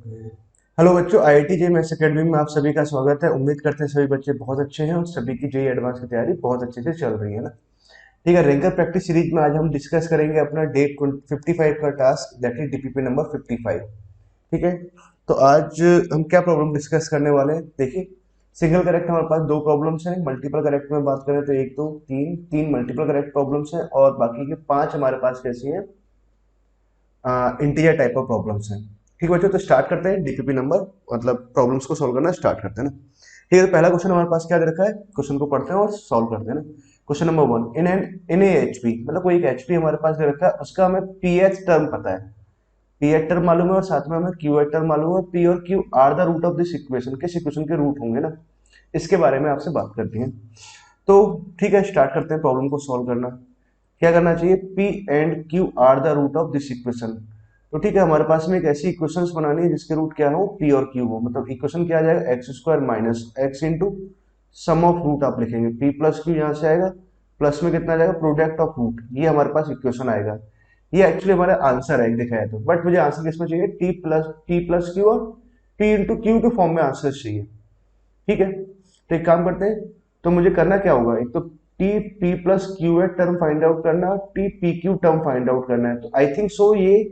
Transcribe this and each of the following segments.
Hello बच्चों, IIT JEE maths academy में आप सभी का स्वागत है। उम्मीद करते हैं सभी बच्चे बहुत अच्छे हैं और सभी की जेईई एडवांस की तैयारी बहुत अच्छे से चल रही है ना। ठीक है, रेंकर प्रैक्टिस सीरीज में आज हम डिस्कस करेंगे अपना डे 55 का task, that is DPP number 55। ठीक है, तो आज हम क्या प्रॉब्लम डिस्कस करने वाले हैं। देखिए, सिंगल करेक्ट हमारे पास दो प्रॉब्लम्स हैं, मल्टीपल करेक्ट में बात करें तो एक दो तीन तीन मल्टीपल करेक्ट प्रॉब्लम्स हैं और बाकी के पांच हमारे पास कैसी हैं, इंटीजर टाइप ऑफ प्रॉब्लम्स हैं। ठीक है बच्चों, तो स्टार्ट करते हैं डीपीपी नंबर, मतलब प्रॉब्लम्स को सॉल्व करना स्टार्ट करते हैं ना। ठीक है, तो पहला क्वेश्चन हमारे पास क्या दे रखा है, क्वेश्चन को पढ़ते हैं और सॉल्व करते हैं ना। क्वेश्चन नंबर वन, इन ए एचपी, मतलब कोई एक एचपी हमारे पास दे रखा है, उसका हमें पीएच टर्म पता है। पीएच टर्म मालूम है और साथ में हमें क्यूएच टर्म मालूम है। पी और Q are the root of this equation, किस इक्वेशन के रूट होंगे ना, इसके बारे में आपसे बात करती हैं। तो ठीक है, स्टार्ट करते हैं प्रॉब्लम को सॉल्व करना। क्या करना चाहिए, P and Q are the root of this equation. तो ठीक है, हमारे पास में एक ऐसी इक्वेशंस बनानी है जिसके रूट क्या हो, P और Q हो। मतलब इक्वेशन क्या आ जाएगा, X square minus X into sum of root आप लिखेंगे, P प्लस क्यू यहाँ से आएगा, प्लस में कितना आ जाएगा, प्रोडक्ट ऑफ रूट, ये हमारे पास इक्वेशन आएगा। ये एक्चुअली हमारा आंसर है देखा जाए तो, बट मुझे आंसर किसमें चाहिए, टी प्लस क्यू और P इंटू क्यू के फॉर्म में आंसर चाहिए। ठीक है, तो एक काम करते हैं, तो मुझे करना क्या होगा, एक तो T P plus Q A term find out करना, T P Q term find out करना है। तो आई थिंक सो ये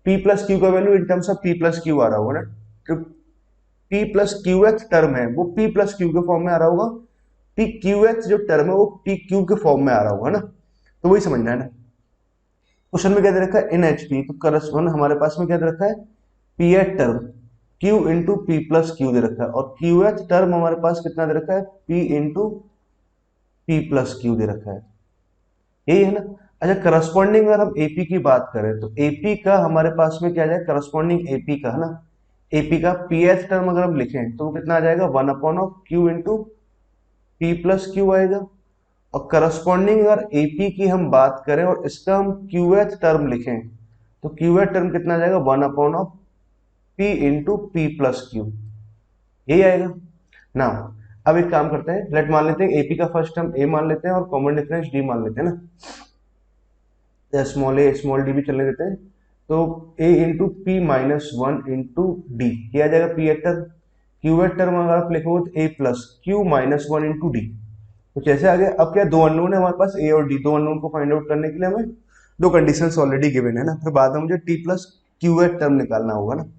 पी प्लस क्यू का value in terms of P plus Q आ रहा होगा ना। तो P plus Q th term है वो पी प्लस क्यू के फॉर्म में आ रहा होगा, पी क्यू एथ जो टर्म है वो पी क्यू के फॉर्म में आ रहा होगा ना। तो वही समझना है ना। क्वेश्चन में क्या दे रखा है, इन एच पी, तो करस्पॉन्ड हमारे पास में क्या दे रखा है, P H term Q into P plus Q दे रखा है, और क्यू एच टर्म हमारे पास कितना दे रखा है, P into P plus Q दे रखा है। यही है ना। अच्छा, करस्पॉन्डिंग अगर हम एपी की बात करें तो एपी का हमारे पास में क्या जाए, करस्पॉन्डिंग एपी का है ना, एपी का पी एच टर्म अगर हम लिखें तो वो कितना आ जाएगा, one upon of Q into P plus Q आएगा। और करस्पॉन्डिंग अगर एपी की हम बात करें और इसका हम क्यू एच टर्म लिखें तो क्यू एच टर्म कितना आ जाएगा, one upon of P into P plus Q, यही आएगा ना। अब एक काम करते हैं, लेट मान लेते हैं एपी का फर्स्ट टर्म ए मान लेते हैं और कॉमन डिफरेंस डी मान लेते हैं ना। स्मॉल ए स्मॉल डी भी चलने देते हैं। तो A into P minus one into D, ये आ जाएगा पी एटर। क्यू एटर में अगर आप लिखोगे तो A plus Q minus one into D, कुछ ऐसे आ गया। अब क्या, दो अननोन है हमारे पास, ए और डी, दो अननोन को फाइंड आउट करने के लिए हमें दो कंडीशंस ऑलरेडी गिवन है ना, फिर बाद में मुझे T plus Q at term निकालना होगा ना।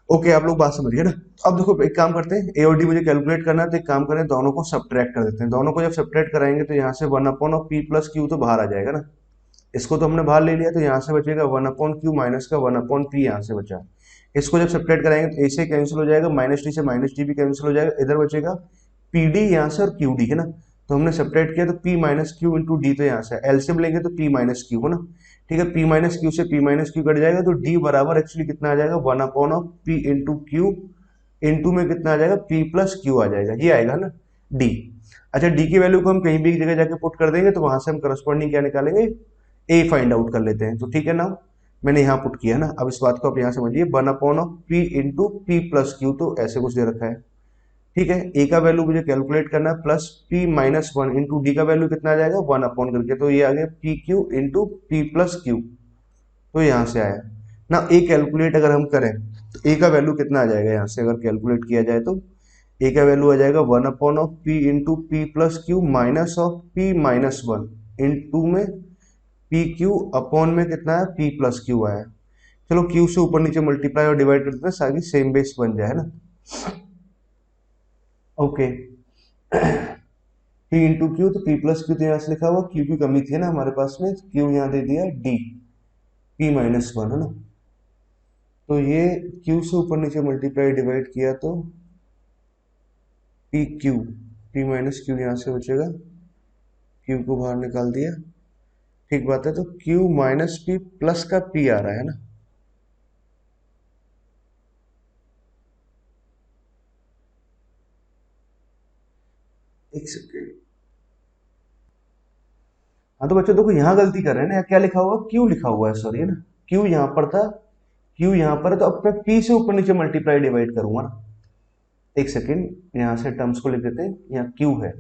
ओके, आप लोग बात समझ गए ना। अब देखो, एक काम करते हैं, ए और डी मुझे कैलकुलेट करना है, तो एक काम करें, दोनों को सब्ट्रैक्ट कर देते हैं। दोनों को जब सब्ट्रैक्ट कराएंगे तो यहाँ से one upon of P plus Q तो बाहर आ जाएगा ना। इसको तो हमने बाहर ले लिया, तो यहाँ से बचेगा वन अपॉन क्यू माइनस का वन अपॉन पी, यहाँ से बचा। इसको जब सब्ट्रैक्ट कराएंगे तो ए से कैंसिल हो जाएगा, माइनस डी से माइनस डी भी कैंसिल हो जाएगा, इधर बचेगा पी डी यहाँ से और क्यू डी है ना। तो हमने सब्ट्रैक्ट किया तो P minus Q into D, तो यहाँ से एलसीएम लेंगे तो पी माइनस क्यू है ना। ठीक है, पी माइनस क्यू से पी माइनस क्यू कट जाएगा, तो डी बराबर एक्चुअली कितना आ जाएगा, one upon of P into Q, into में कितना आ जाएगा, पी प्लस क्यू आ जाएगा, ये आएगा ना डी। अच्छा, डी की वैल्यू को हम कहीं भी एक जगह जाके पुट कर देंगे तो वहां से हम करस्पॉन्डिंग क्या निकालेंगे, ए फाइंड आउट कर लेते हैं। तो ठीक है ना, मैंने यहाँ पुट किया ना। अब इस बात को आप यहाँ समझिए, one upon of P into P plus Q, तो ऐसे कुछ दे रखा है। ठीक है, ए का वैल्यू मुझे कैलकुलेट करना है, plus P minus one into D का वैल्यू कितना आ जाएगा, वन अपॉन करके, तो ये आ गया P Q into P plus Q, तो यहाँ से आया ना। ए कैलकुलेट अगर हम करें तो ए का वैल्यू कितना आ जाएगा, यहाँ से अगर कैलकुलेट किया जाए तो ए का वैल्यू आ जाएगा one upon of P into P plus Q minus of P minus one into में पी क्यू अपॉन में कितना है, पी प्लस क्यू आया। चलो क्यू से ऊपर नीचे मल्टीप्लाई और डिवाइड कर देते हैं ताकि सेम बेस बन जाए ना। ओके, पी इंटू क्यू, तो पी प्लस क्यू तो यहाँ से लिखा हुआ, क्यू की कमी थी ना हमारे पास में, क्यू यहाँ दे दिया डी, पी माइनस वन है ना। तो ये क्यू से ऊपर नीचे मल्टीप्लाई डिवाइड किया तो P Q, P minus Q यहाँ से बचेगा, क्यू को बाहर निकाल दिया। ठीक बात है, तो क्यू माइनस पी प्लस का पी आ रहा है ना। एक सेकेंड, हाँ तो बच्चों देखो यहाँ गलती कर रहे हैं ना, क्या लिखा हुआ, क्यू लिखा हुआ है, सॉरी है ना। क्यू यहाँ पर था, क्यू यहाँ पर है, तो अब मैं पी से ऊपर नीचे मल्टीप्लाई डिवाइड करूंगा ना। एक सेकेंड, यहाँ से टर्म्स को लिख देते हैं, यहाँ क्यू है,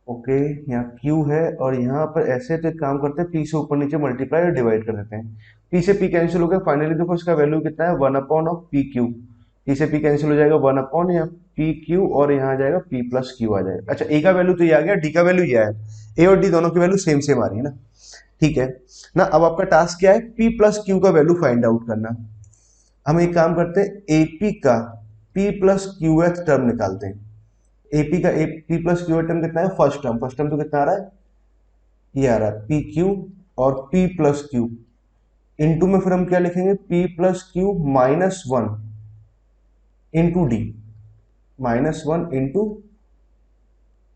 ओके, यहाँ क्यू है, और यहाँ पर ऐसे, तो एक काम करते हैं, पी से ऊपर नीचे मल्टीप्लाई और डिवाइड कर देते हैं। पी से पी कैंसिल हो गया, फाइनली देखो इसका वैल्यू कितना है 1 upon of P Q, P से पी कैंसिल हो जाएगा 1 अपॉन या पी क्यू और यहाँ आ जाएगा पी प्लस क्यू आ जाएगा। अच्छा ए का वैल्यू तो ये आ गया, डी का वैल्यू ये है, ए और डी दोनों की वैल्यू सेम सेम आ रही है ना, ठीक है ना। अब आपका टास्क क्या है, पी प्लस क्यू का वैल्यू फाइंड आउट करना। हम एक काम करते हैं, एपी का P plus Q th term निकालते हैं। एपी का P plus Q th term कितना है, फर्स्ट टर्म तो कितना आ रहा है, ये आ रहा है पी क्यू और पी प्लस क्यू, इनटू में फिर हम क्या लिखेंगे, P plus Q minus one into D, minus one into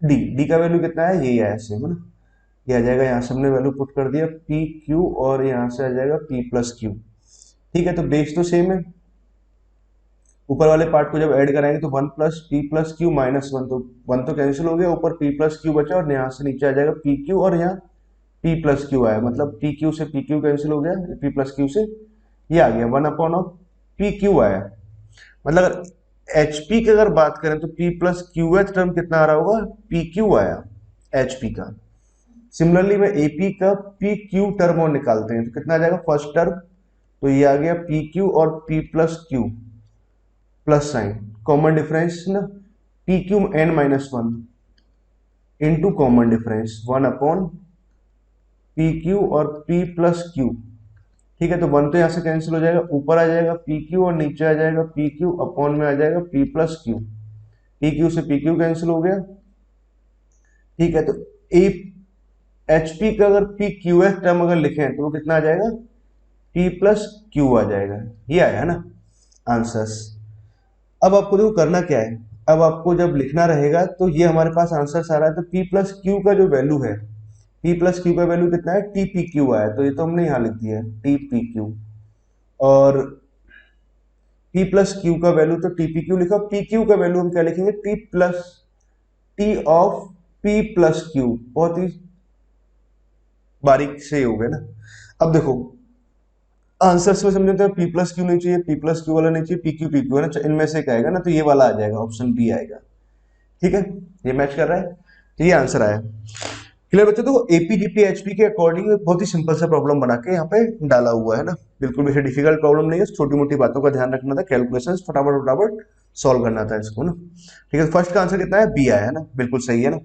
D, D का वैल्यू कितना है, ये है सेम है ना, ये आ जाएगा, यहाँ से हमने वैल्यू पुट कर दिया पी क्यू और यहाँ से आ जाएगा पी प्लस क्यू, ठीक है। तो बेस तो सेम है, ऊपर वाले पार्ट को जब ऐड कराएंगे तो one plus P plus Q minus one, तो वन तो कैंसिल हो गया, ऊपर पी प्लस क्यू बचा और यहाँ से नीचे आ जाएगा पी क्यू और यहाँ पी प्लस क्यू आया, मतलब पी क्यू से पी क्यू कैंसिल हो गया, पी प्लस क्यू से ये आ गया 1 अपॉन ऑफ पी क्यू आया। मतलब अगर एच पी की अगर बात करें तो P plus Q H term कितना आ रहा होगा, पी क्यू आया एच पी का। सिमिलरली में एपी का पी क्यू टर्म और निकालते हैं तो कितना आ जाएगा, फर्स्ट टर्म तो ये आ गया पी क्यू और P plus Q plus sign, common difference ना, P Q N minus one into common difference 1 upon P Q और पी प्लस क्यू, ठीक है। तो वन तो यहाँ से कैंसिल हो जाएगा, ऊपर आ जाएगा पी क्यू और नीचे आ जाएगा पी क्यू, अपॉन में आ जाएगा P plus Q, P Q से पी क्यू कैंसिल हो गया, ठीक है। तो ए एच पी का अगर पी क्यू एस टर्म अगर लिखें तो वो कितना आ जाएगा, पी प्लस क्यू आ जाएगा, ये आया है ना आंसर्स। अब आपको देखो करना क्या है, अब आपको जब लिखना रहेगा तो ये हमारे पास आंसर आ रहा है, तो पी प्लस क्यू का जो वैल्यू है, पी प्लस क्यू का वैल्यू कितना है, टी पी क्यू आया, तो ये तो हमने यहाँ लिख दिया है टी पी क्यू, और पी प्लस क्यू का वैल्यू तो टी पी क्यू लिखा, पी क्यू का वैल्यू हम क्या लिखेंगे, T plus T of P plus Q, बहुत ही बारीक से हो गए ना। अब देखो आंसर्स में समझे तो पी प्लस क्यू नहीं चाहिए, पी प्लस क्यू वाला नहीं चाहिए, पी क्यू है ना, इनमें से एक आएगा ना, तो ये वाला आ जाएगा, ऑप्शन बी आएगा, ठीक है। ये मैच कर रहा है, तो ये आंसर आया। क्लियर बच्चों, तो एपीडीपी एचपी के अकॉर्डिंग बहुत ही सिंपल सा प्रॉब्लम बना के यहाँ पे डाला हुआ है ना, बिल्कुल भी डिफिकल्ट प्रॉब्लम नहीं है, छोटी मोटी बातों का ध्यान रखना था, कैलकुलेशंस फटाफट फटाफट सॉल्व करना था इसको ना, ठीक है। फर्स्ट का आंसर कितना है, बी आया है ना, बिल्कुल सही है ना,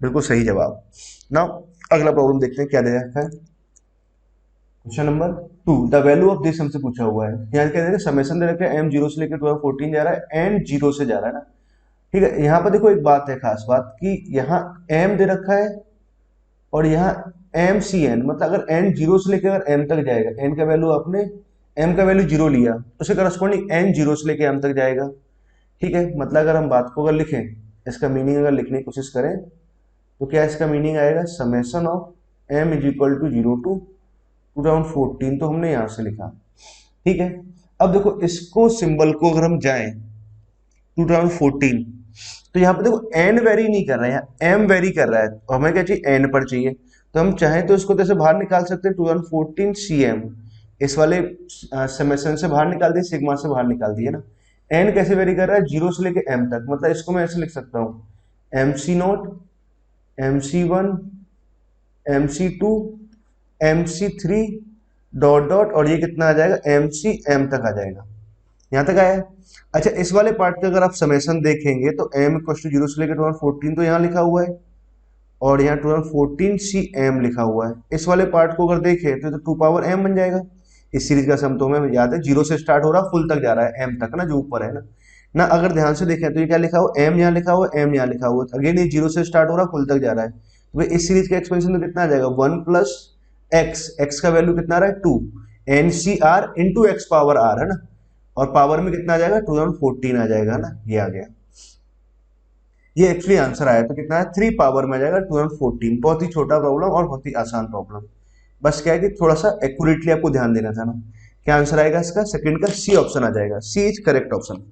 बिल्कुल सही जवाब। नाउ अगला प्रॉब्लम देखते हैं क्या दे रखा है। Question number 2, the value of this हमसे पूछा हुआ है, यहाँ क्या दे रहा है, समेशन दे रखा है m 0 से लेकर 1214 जा रहा है, n 0 से जा रहा है ना, ठीक है। यहाँ पर देखो एक बात है, खास बात कि यहाँ m दे रखा है और यहाँ एम सी एन, मतलब अगर n 0 से लेकर अगर m तक जाएगा, n का वैल्यू आपने m का वैल्यू 0 लिया, उसे करस्पॉन्डिंग n 0 से लेकर m तक जाएगा, ठीक है। मतलब अगर हम बात को अगर लिखें, इसका मीनिंग अगर लिखने की कोशिश करें तो क्या इसका मीनिंग आएगा, summation of m is equal to 0 to 2014, तो हमने यहां से लिखा, ठीक है। अब देखो इसको सिंबल को अगर हम जाएं 2014, तो यहाँ पे देखो n वेरी नहीं कर रहा है, यहाँ m वेरी कर रहा है, तो हमें क्या चाहिए, n पर चाहिए, तो हम चाहें तो इसको जैसे बाहर निकाल सकते हैं 2014 cm, इस वाले समेशन से बाहर निकाल दिए, सिग्मा से बाहर निकाल दिए ना। n कैसे वेरी कर रहा है, 0 से लेके m तक, मतलब इसको मैं ऐसे लिख सकता हूँ mc0 mc1 mc2 mc3 dot dot, और ये कितना आ जाएगा, mcm तक आ जाएगा, यहाँ तक आया। अच्छा इस वाले पार्ट का अगर आप समेशन देखेंगे तो m इक्वल टू 0 से लेकर 2014 तो यहाँ लिखा हुआ है, और यहाँ 2014 cm लिखा हुआ है। इस वाले पार्ट को अगर देखें तो 2 पावर m बन जाएगा। इस सीरीज का सम तो हमें याद है 0 से स्टार्ट हो रहा है, फुल तक जा रहा है m तक ना, जो ऊपर है ना ना। अगर ध्यान से देखें तो ये क्या लिखा हुआ, m यहाँ लिखा हुआ, m यहाँ लिखा हुआ, अगेन ये 0 से स्टार्ट हो रहा है, फुल तक जा रहा है, तो इस सीरीज का एक्सपेंशन तो कितना आ जाएगा, 1 प्लस x का वैल्यू कितना आ रहा है 2 ncr into x power r है ना, और पावर में कितना आ जाएगा 2014 आ जाएगा ना, ये आ गया, ये एक्चुअली आंसर आया, तो कितना है 3 पावर में आ जाएगा 2014। बहुत ही छोटा प्रॉब्लम और बहुत ही आसान प्रॉब्लम, बस क्या है कि थोड़ा सा एक्यूरेटली आपको ध्यान देना था ना। क्या आंसर आएगा इसका, सेकंड का सी ऑप्शन आ जाएगा, C is correct option.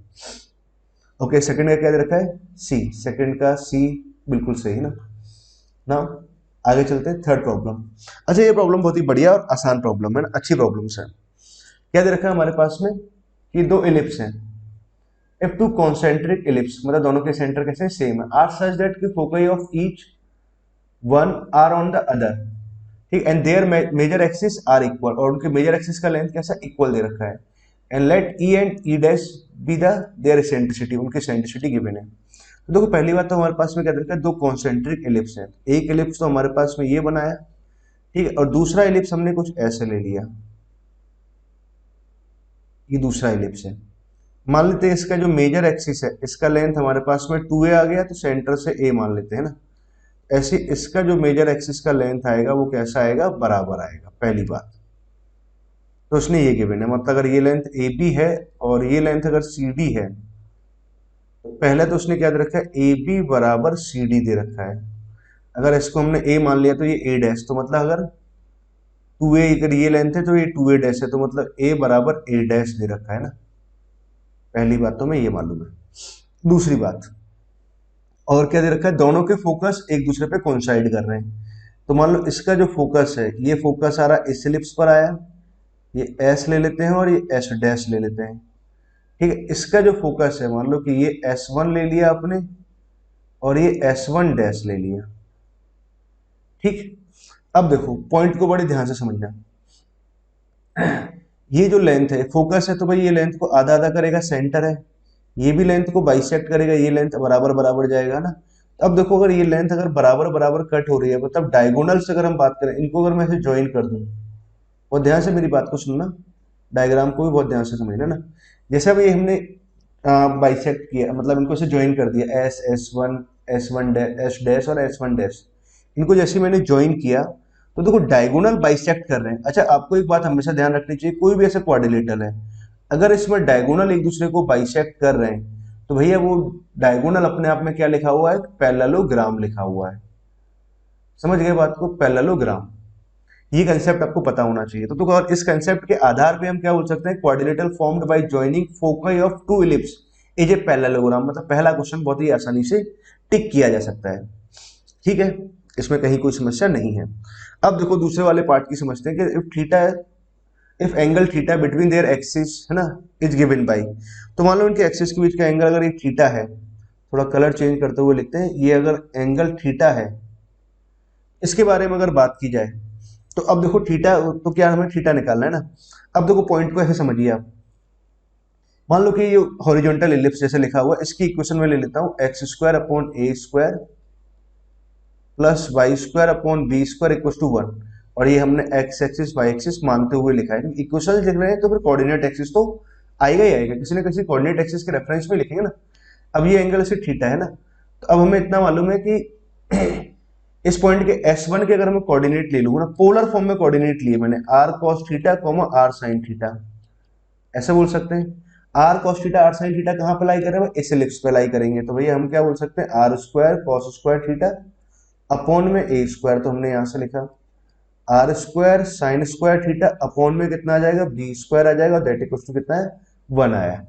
Okay second का क्या दे रखा है, सी, सेकंड का सी बिल्कुल सही ना। ना आगे चलते हैं थर्ड प्रॉब्लम। अच्छा ये प्रॉब्लम बहुत ही बढ़िया और आसान प्रॉब्लम है ना, अच्छी प्रॉब्लम है। क्या दे रखा है हमारे पास में कि दो इलिप्स हैं, इफ टू कॉन्सेंट्रिक इलिप्स, मतलब दोनों के सेंटर कैसे सेम है, आर सच दैट की focus of each one are on the other, ठीक, and their major axis are equal, और उनके मेजर एक्सिस का लेंथ कैसा इक्वल दे रखा है, and let E and E dash be the their eccentricity, उनकी एसेंट्रिसिटी गिवन है। तो देखो पहली बात तो हमारे पास में क्या दे रखा है, दो कॉन्सेंट्रिक एलिप्स है, एक एलिप्स तो हमारे पास में ये बनाया, ठीक है, और दूसरा एलिप्स हमने कुछ ऐसे ले लिया, ये दूसरा एलिप्स है। मान लेते हैं इसका जो मेजर एक्सिस है, इसका लेंथ हमारे पास में 2a आ गया, तो सेंटर से a मान लेते हैं ना। ऐसे इसका जो मेजर एक्सिस का लेंथ आएगा वो कैसा आएगा, बराबर आएगा, पहली बात। तो उसने ये गिवन है, मतलब अगर ये लेंथ ए बी है और ये लेंथ अगर सी डी है, तो पहले तो उसने क्या दे रखा है, ए बी बराबर सी डी दे रखा है। अगर इसको हमने ए मान लिया तो ये ए डैश, तो मतलब अगर 2a अगर ये लेंथ है तो ये 2a डैश है, तो मतलब a बराबर a डैश दे रखा है ना। पहली बात तो हमें ये मालूम है। दूसरी बात और क्या दे रखा है, दोनों के फोकस एक दूसरे पे कोइंसाइड कर रहे हैं। तो मान लो इसका जो फोकस है, ये फोकस आ रहा इस एलिप्स पर आया, ये एस ले लेते हैं और ये एस डैश ले लेते हैं, ठीक है। इसका जो फोकस है, मान लो कि ये S1 ले लिया आपने और ये S1 डैश ले लिया, ठीक। अब देखो पॉइंट को बड़े ध्यान से समझना, ये जो लेंथ है फोकस है, तो भाई ये लेंथ को आधा आधा करेगा, सेंटर है, ये भी लेंथ को बाइसेक्ट करेगा, ये लेंथ बराबर बराबर जाएगा ना। तो अब देखो अगर ये लेंथ अगर बराबर बराबर कट हो रही है, मतलब डायगोनल से अगर हम बात करें, इनको अगर मैं ऐसे ज्वाइन कर दूं, बहुत ध्यान से मेरी बात को सुनना, डायग्राम को भी बहुत ध्यान से समझना ना। जैसे अभी हमने बाइसेक्ट किया, मतलब इनको ऐसे ज्वाइन कर दिया, एस वन एस डैश और S1 डैश, इनको जैसे मैंने ज्वाइन किया, तो देखो डायगोनल बाइसेक्ट कर रहे हैं। अच्छा आपको एक बात हमेशा ध्यान रखनी चाहिए, कोई भी ऐसा क्वाड्रिलेटरल है, अगर इसमें डायगोनल एक दूसरे को बाइसेक्ट कर रहे हैं, तो भैया वो डायगोनल अपने आप में क्या लिखा हुआ है, पैरेललोग्राम लिखा हुआ है। समझ गए बात को, पैरेललोग्राम, ये कंसेप्ट आपको पता होना चाहिए। तो और इस कंसेप्ट के आधार पे हम क्या बोल सकते हैं, quadrilateral formed by joining foci of two ellipse is a parallelogram. मतलब पहला क्वेश्चन बहुत ही आसानी से टिक किया जा सकता है, ठीक है, इसमें कहीं कोई समस्या नहीं है। अब देखो दूसरे वाले पार्ट की समझते हैं कि इफ थीटा है, if angle theta between their axis है ना इज गिवन बाई, तो मान लो इनके एक्सिस के बीच का एंगल अगर ये थीटा है, थोड़ा कलर चेंज करते हुए लिखते हैं, ये अगर एंगल थीटा है, इसके बारे में अगर बात की जाए, तो अब देखो थीटा, तो क्या हमें थीटा निकालना है ना। अब देखो पॉइंट को ऐसे समझिए आप, मान लो कि ये हॉरिजॉन्टल एलिप्स जैसे लिखा हुआ है, इसकी इक्वेशन में ले लेता हूँ X square upon A square plus Y square upon B square equal to 1, और ये हमने एक्स एक्सिस वाई एक्सिस मानते हुए लिखा है। इक्वेशन लिख रहे हैं तो फिर कोऑर्डिनेट एक्सिस तो आएगा ही आएगा, किसी न किसी कोऑर्डिनेट एक्सिस के रेफरेंस में लिखेंगे ना। अब ये एंगल से थीटा है ना, तो अब हमें इतना मालूम है कि इस पॉइंट के S1 के अगर मैं कोऑर्डिनेट ले लूँ ना, पोलर फॉर्म में कोऑर्डिनेट लिए मैंने, r cos theta r sin theta, ऐसे बोल सकते हैं। r cos theta r sin theta कहाँ अप्लाई करें, इस एलिप्स पे अप्लाई करेंगे, तो भैया हम क्या बोल सकते हैं, r square cos square theta upon में a स्क्वायर, तो हमने यहाँ से लिखा r square sin square theta upon में कितना आ जाएगा, b स्क्वायर आ जाएगा, दैट इक्वल्स टू कितना है, 1 आया,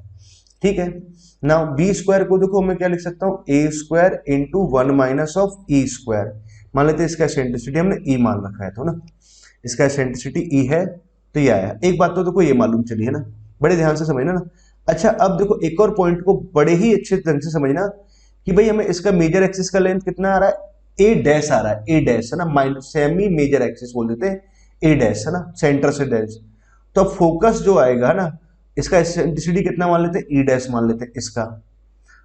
ठीक है। नाउ बी स्क्वायर को देखो मैं क्या लिख सकता हूँ, A square into 1 minus of E square, मान लेते हैं इसका एसेंट्रिसिटी हमने ई मान रखा है, तो ना इसका एसेंट्रिसिटी ई है, तो ये आया। एक बात तो देखो ये मालूम चली है ना, बड़े ध्यान से समझना ना। अच्छा अब देखो एक और पॉइंट को बड़े ही अच्छे ढंग से समझना कि भाई हमें इसका मेजर एक्सिस का लेंथ कितना आ रहा है, ए डैश आ रहा है, ए डैश है ना, माइनस सेमी मेजर एक्सिस बोल देते हैं, ए डैश है ना, सेंटर से डैश। तो अब फोकस जो आएगा ना, इसका एसेंट्रिसिटी कितना मान लेते हैं, ई डैश मान लेते हैं इसका।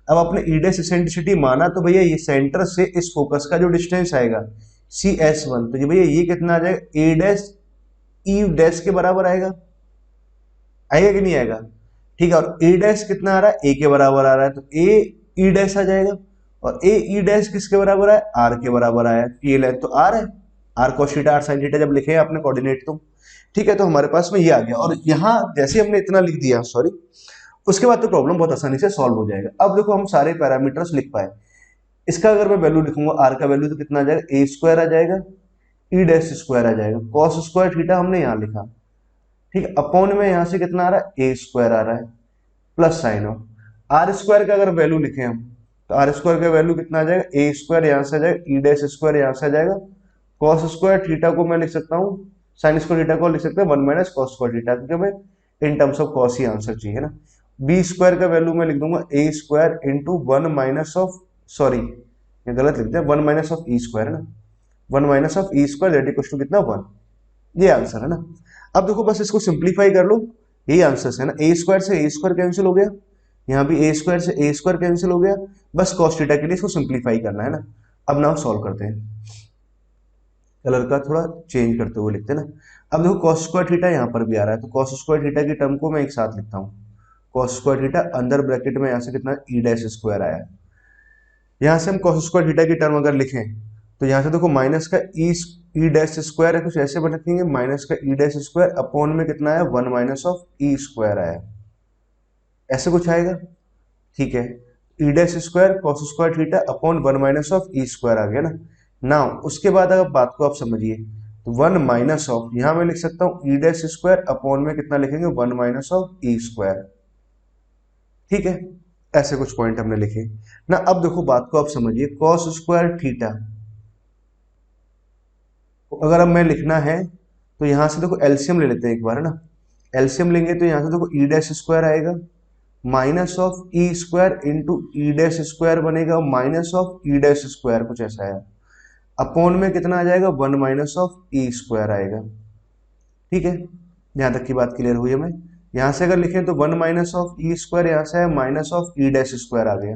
अब आपने ई डैश एसेंट्रिसिटी माना, तो भैया ये सेंटर से इस फोकस का जो डिस्टेंस आएगा CS1, तो ये भैया ये कितना आ जाएगा, ए डैश ई डैश के बराबर आएगा, आएगा कि नहीं आएगा, ठीक है। और ए डैश कितना आ रहा है, ए के बराबर आ रहा है, तो ए ई डैश आ जाएगा, और ए ई डैश किसके बराबर है, आर के बराबर आया, ये लेंथ तो आर है, R cos theta R sin theta जब लिखे आपने कोऑर्डिनेट, तो ठीक है, तो हमारे पास में ये आ गया। और यहाँ जैसे हमने इतना लिख दिया, सॉरी, उसके बाद तो प्रॉब्लम बहुत आसानी से सॉल्व हो जाएगा। अब देखो हम सारे पैरामीटर्स लिख पाए, इसका अगर मैं वैल्यू लिखूंगा आर का वैल्यू, तो कितना आ जाएगा, ए स्क्वायर आ जाएगा, ई डैश स्क्वायर आ जाएगा, cos स्क्वायर थीटा हमने यहाँ लिखा, ठीक है, अपॉन में यहाँ से कितना आ रहा है, ए स्क्वायर आ रहा है, plus sine of R square का अगर वैल्यू लिखे हम, तो आर स्क्वायर का वैल्यू कितना आ जाएगा, ए स्क्वायर यहाँ से आ जाएगा, ई डैश स्क्वायर यहाँ से आ जाएगा, cos स्क्वायर थीटा को मैं लिख सकता हूँ, साइन स्क्वायर थीटा को लिख सकते हैं 1 माइनस cos स्क्वायर थीटा, क्योंकि हमें इन टर्म्स ऑफ cos ही आंसर चाहिए ना। बी स्क्वायर का वैल्यू मैं लिख दूंगा A square into 1 minus of, sorry ये गलत लिख दिया, 1 माइनस ऑफ ई स्क्वायर है ना, 1 minus of E square that equals to कितना 1। ये आंसर है ना। अब देखो बस इसको सिंप्लीफाई कर लो, यही आंसर है ना। ए स्क्वायर से ए स्क्वायर कैंसिल हो गया, यहाँ भी ए स्क्वायर से ए स्क्वायर कैंसिल हो गया, बस cos थीटा के लिए इसको सिंप्लीफाई करना है ना। अब नाउ सॉल्व करते हैं, कलर का थोड़ा चेंज करते हुए लिखते हैं ना। अब देखो cos स्क्वायर थीटा यहाँ पर भी आ रहा है, तो cos स्क्वायर थीटा की टर्म को मैं एक साथ लिखता हूँ। cos स्क्वायर थीटा अंदर ब्रैकेट में यहाँ से कितना ई डैश स्क्वायर आया, यहाँ से हम cos स्क्वायर थीटा की टर्म अगर लिखें तो यहाँ से देखो माइनस का ई डैश स्क्वायर है, कुछ ऐसे बन रखेंगे, माइनस का ई डैश स्क्वायर अपॉन में कितना आया 1 माइनस ऑफ ई स्क्वायर आया, ऐसे कुछ आएगा। ठीक है, E dash square cos square theta upon 1 minus of E square आ गया ना। नाउ उसके बाद अगर बात को आप समझिए तो 1 माइनस ऑफ, यहां मैं लिख सकता हूं ई डैश स्क्वायर अपॉन में कितना लिखेंगे 1 माइनस ऑफ ई स्क्वायर। ठीक है, ऐसे कुछ पॉइंट हमने लिखे ना। अब देखो बात को आप समझिए, कॉस स्क्वायर थीटा अगर अब मैं लिखना है तो यहां से देखो एलसीएम ले लेते हैं एक बार, है ना। एलसीएम लेंगे तो यहां से देखो ई डैश स्क्वायर आएगा, minus of E square into E dash square बनेगा, minus of E dash square कुछ ऐसा है, अपॉन में कितना आ जाएगा 1 माइनस ऑफ ई स्क्वायर आएगा। ठीक है, यहां तक की बात क्लियर हुई है। मैं यहां से अगर लिखें तो 1 माइनस ऑफ ई स्क्वायर यहाँ से है minus of E dash square आ गया,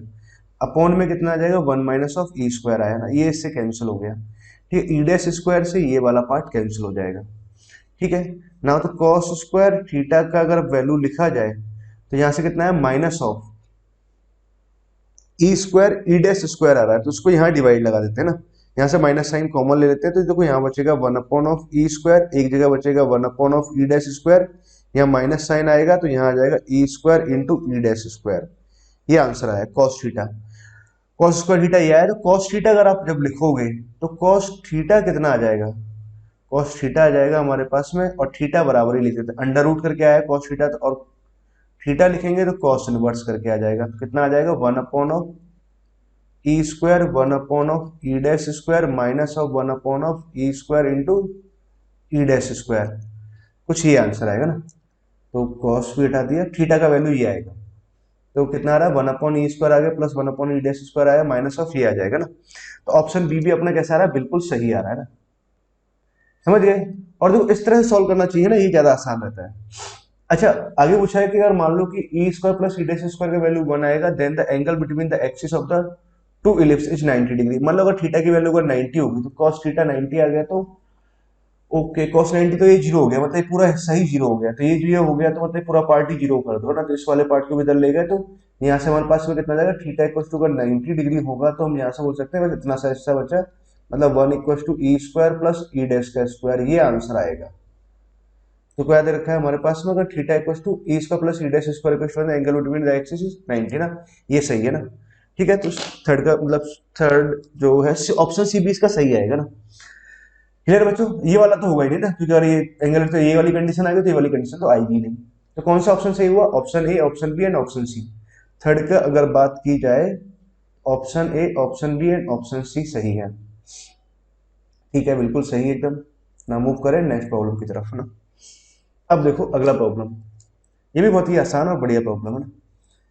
अपॉन में कितना आ जाएगा 1 माइनस ऑफ ई स्क्वायर आया ना, ये इससे कैंसिल हो गया। ठीक है, ई डैश स्क्वायर से ये वाला पार्ट कैंसिल हो जाएगा। ठीक है ना, तो कॉस स्क्वायर थीटा का अगर वैल्यू लिखा जाए तो यहां से कितना है minus of E square E dash square आ रहा है, तो उसको यहाँ डिवाइड लगा देते हैं ना, यहाँ से माइनस साइन कॉमन ले लेते हैं, तो देखो यहाँ बचेगा 1 अपॉन ऑफ ई स्क्वायर, एक जगह बचेगा 1 upon of E dash square, यहाँ माइनस साइन आएगा तो यहाँ आ जाएगा E square into E dash square. ये आंसर आया cos theta. Cos square theta ये आया, तो कॉस थीटा अगर आप जब लिखोगे तो कॉस थीटा कितना आ जाएगा, कॉस थीटा आ जाएगा हमारे पास में, और थीटा बराबर ही लिख देते हैं, अंडर रूट करके आया कॉस थीटा, और थीटा लिखेंगे तो कॉस इनवर्स करके आ जाएगा, कितना आ जाएगा 1 upon of E square 1 upon of E dash square minus of 1 upon of E square into E dash square, कुछ ये आंसर आएगा ना। तो कॉस भी हटा दिया, थीटा का वैल्यू ये आएगा, तो कितना आ रहा है 1 अपॉन ई स्क्वायर आ गया प्लस 1 अपॉन ई डैश स्क्वायर आया माइनस ऑफ ये आ जाएगा ना। तो ऑप्शन बी भी अपना कैसा आ रहा है, बिल्कुल सही आ रहा है ना, समझ गए। और देखो इस तरह से सॉल्व करना चाहिए ना, ये ज्यादा आसान रहता है। अच्छा, आगे पूछा है कि अगर मान लो कि E square plus E dash square का वैल्यू 1 आएगा, then the angle between the axis of the two ellipse is 90 degree. मान लो अगर थीटा की वैल्यू अगर 90 होगी तो cos थीटा 90 आ गया, तो ओके cos 90 तो ये जीरो हो गया, मतलब ये पूरा सही जीरो हो गया, तो ये जीरो हो गया तो मतलब पूरा पार्ट ही जीरो कर दो ना, तो इस वाले पार्ट को भी इधर ले गए, तो यहाँ से हमारे पास में कितना जाएगा, थीटा इक्वल टू अगर 90 डिग्री होगा तो हम यहाँ से बोल सकते हैं बस इतना सा हिस्सा बचा, मतलब 1 equal to E square plus E dash का स्क्वायर, ये आंसर आएगा। तो क्या दे रखा है हमारे पास में, अगर theta equal to E square plus E dash square equal to angle between the axis is 90 ना, ये सही है ना। ठीक है, तो थर्ड का मतलब थर्ड जो है ऑप्शन सी भी इसका सही आएगा ना। क्लियर बच्चों, ये वाला तो होगा ही नहीं ना, क्योंकि अगर ये एंगल तो ये वाली कंडीशन आ गई तो ये वाली कंडीशन तो आएगी नहीं। तो कौन सा ऑप्शन सही हुआ, option A, option B and option C. Third का अगर बात की जाए, option A, option B and option C सही है। ठीक है, बिल्कुल सही एकदम ना। मूव करें नेक्स्ट प्रॉब्लम की तरफ ना। अब देखो अगला प्रॉब्लम, ये भी बहुत ही आसान और बढ़िया प्रॉब्लम है ना।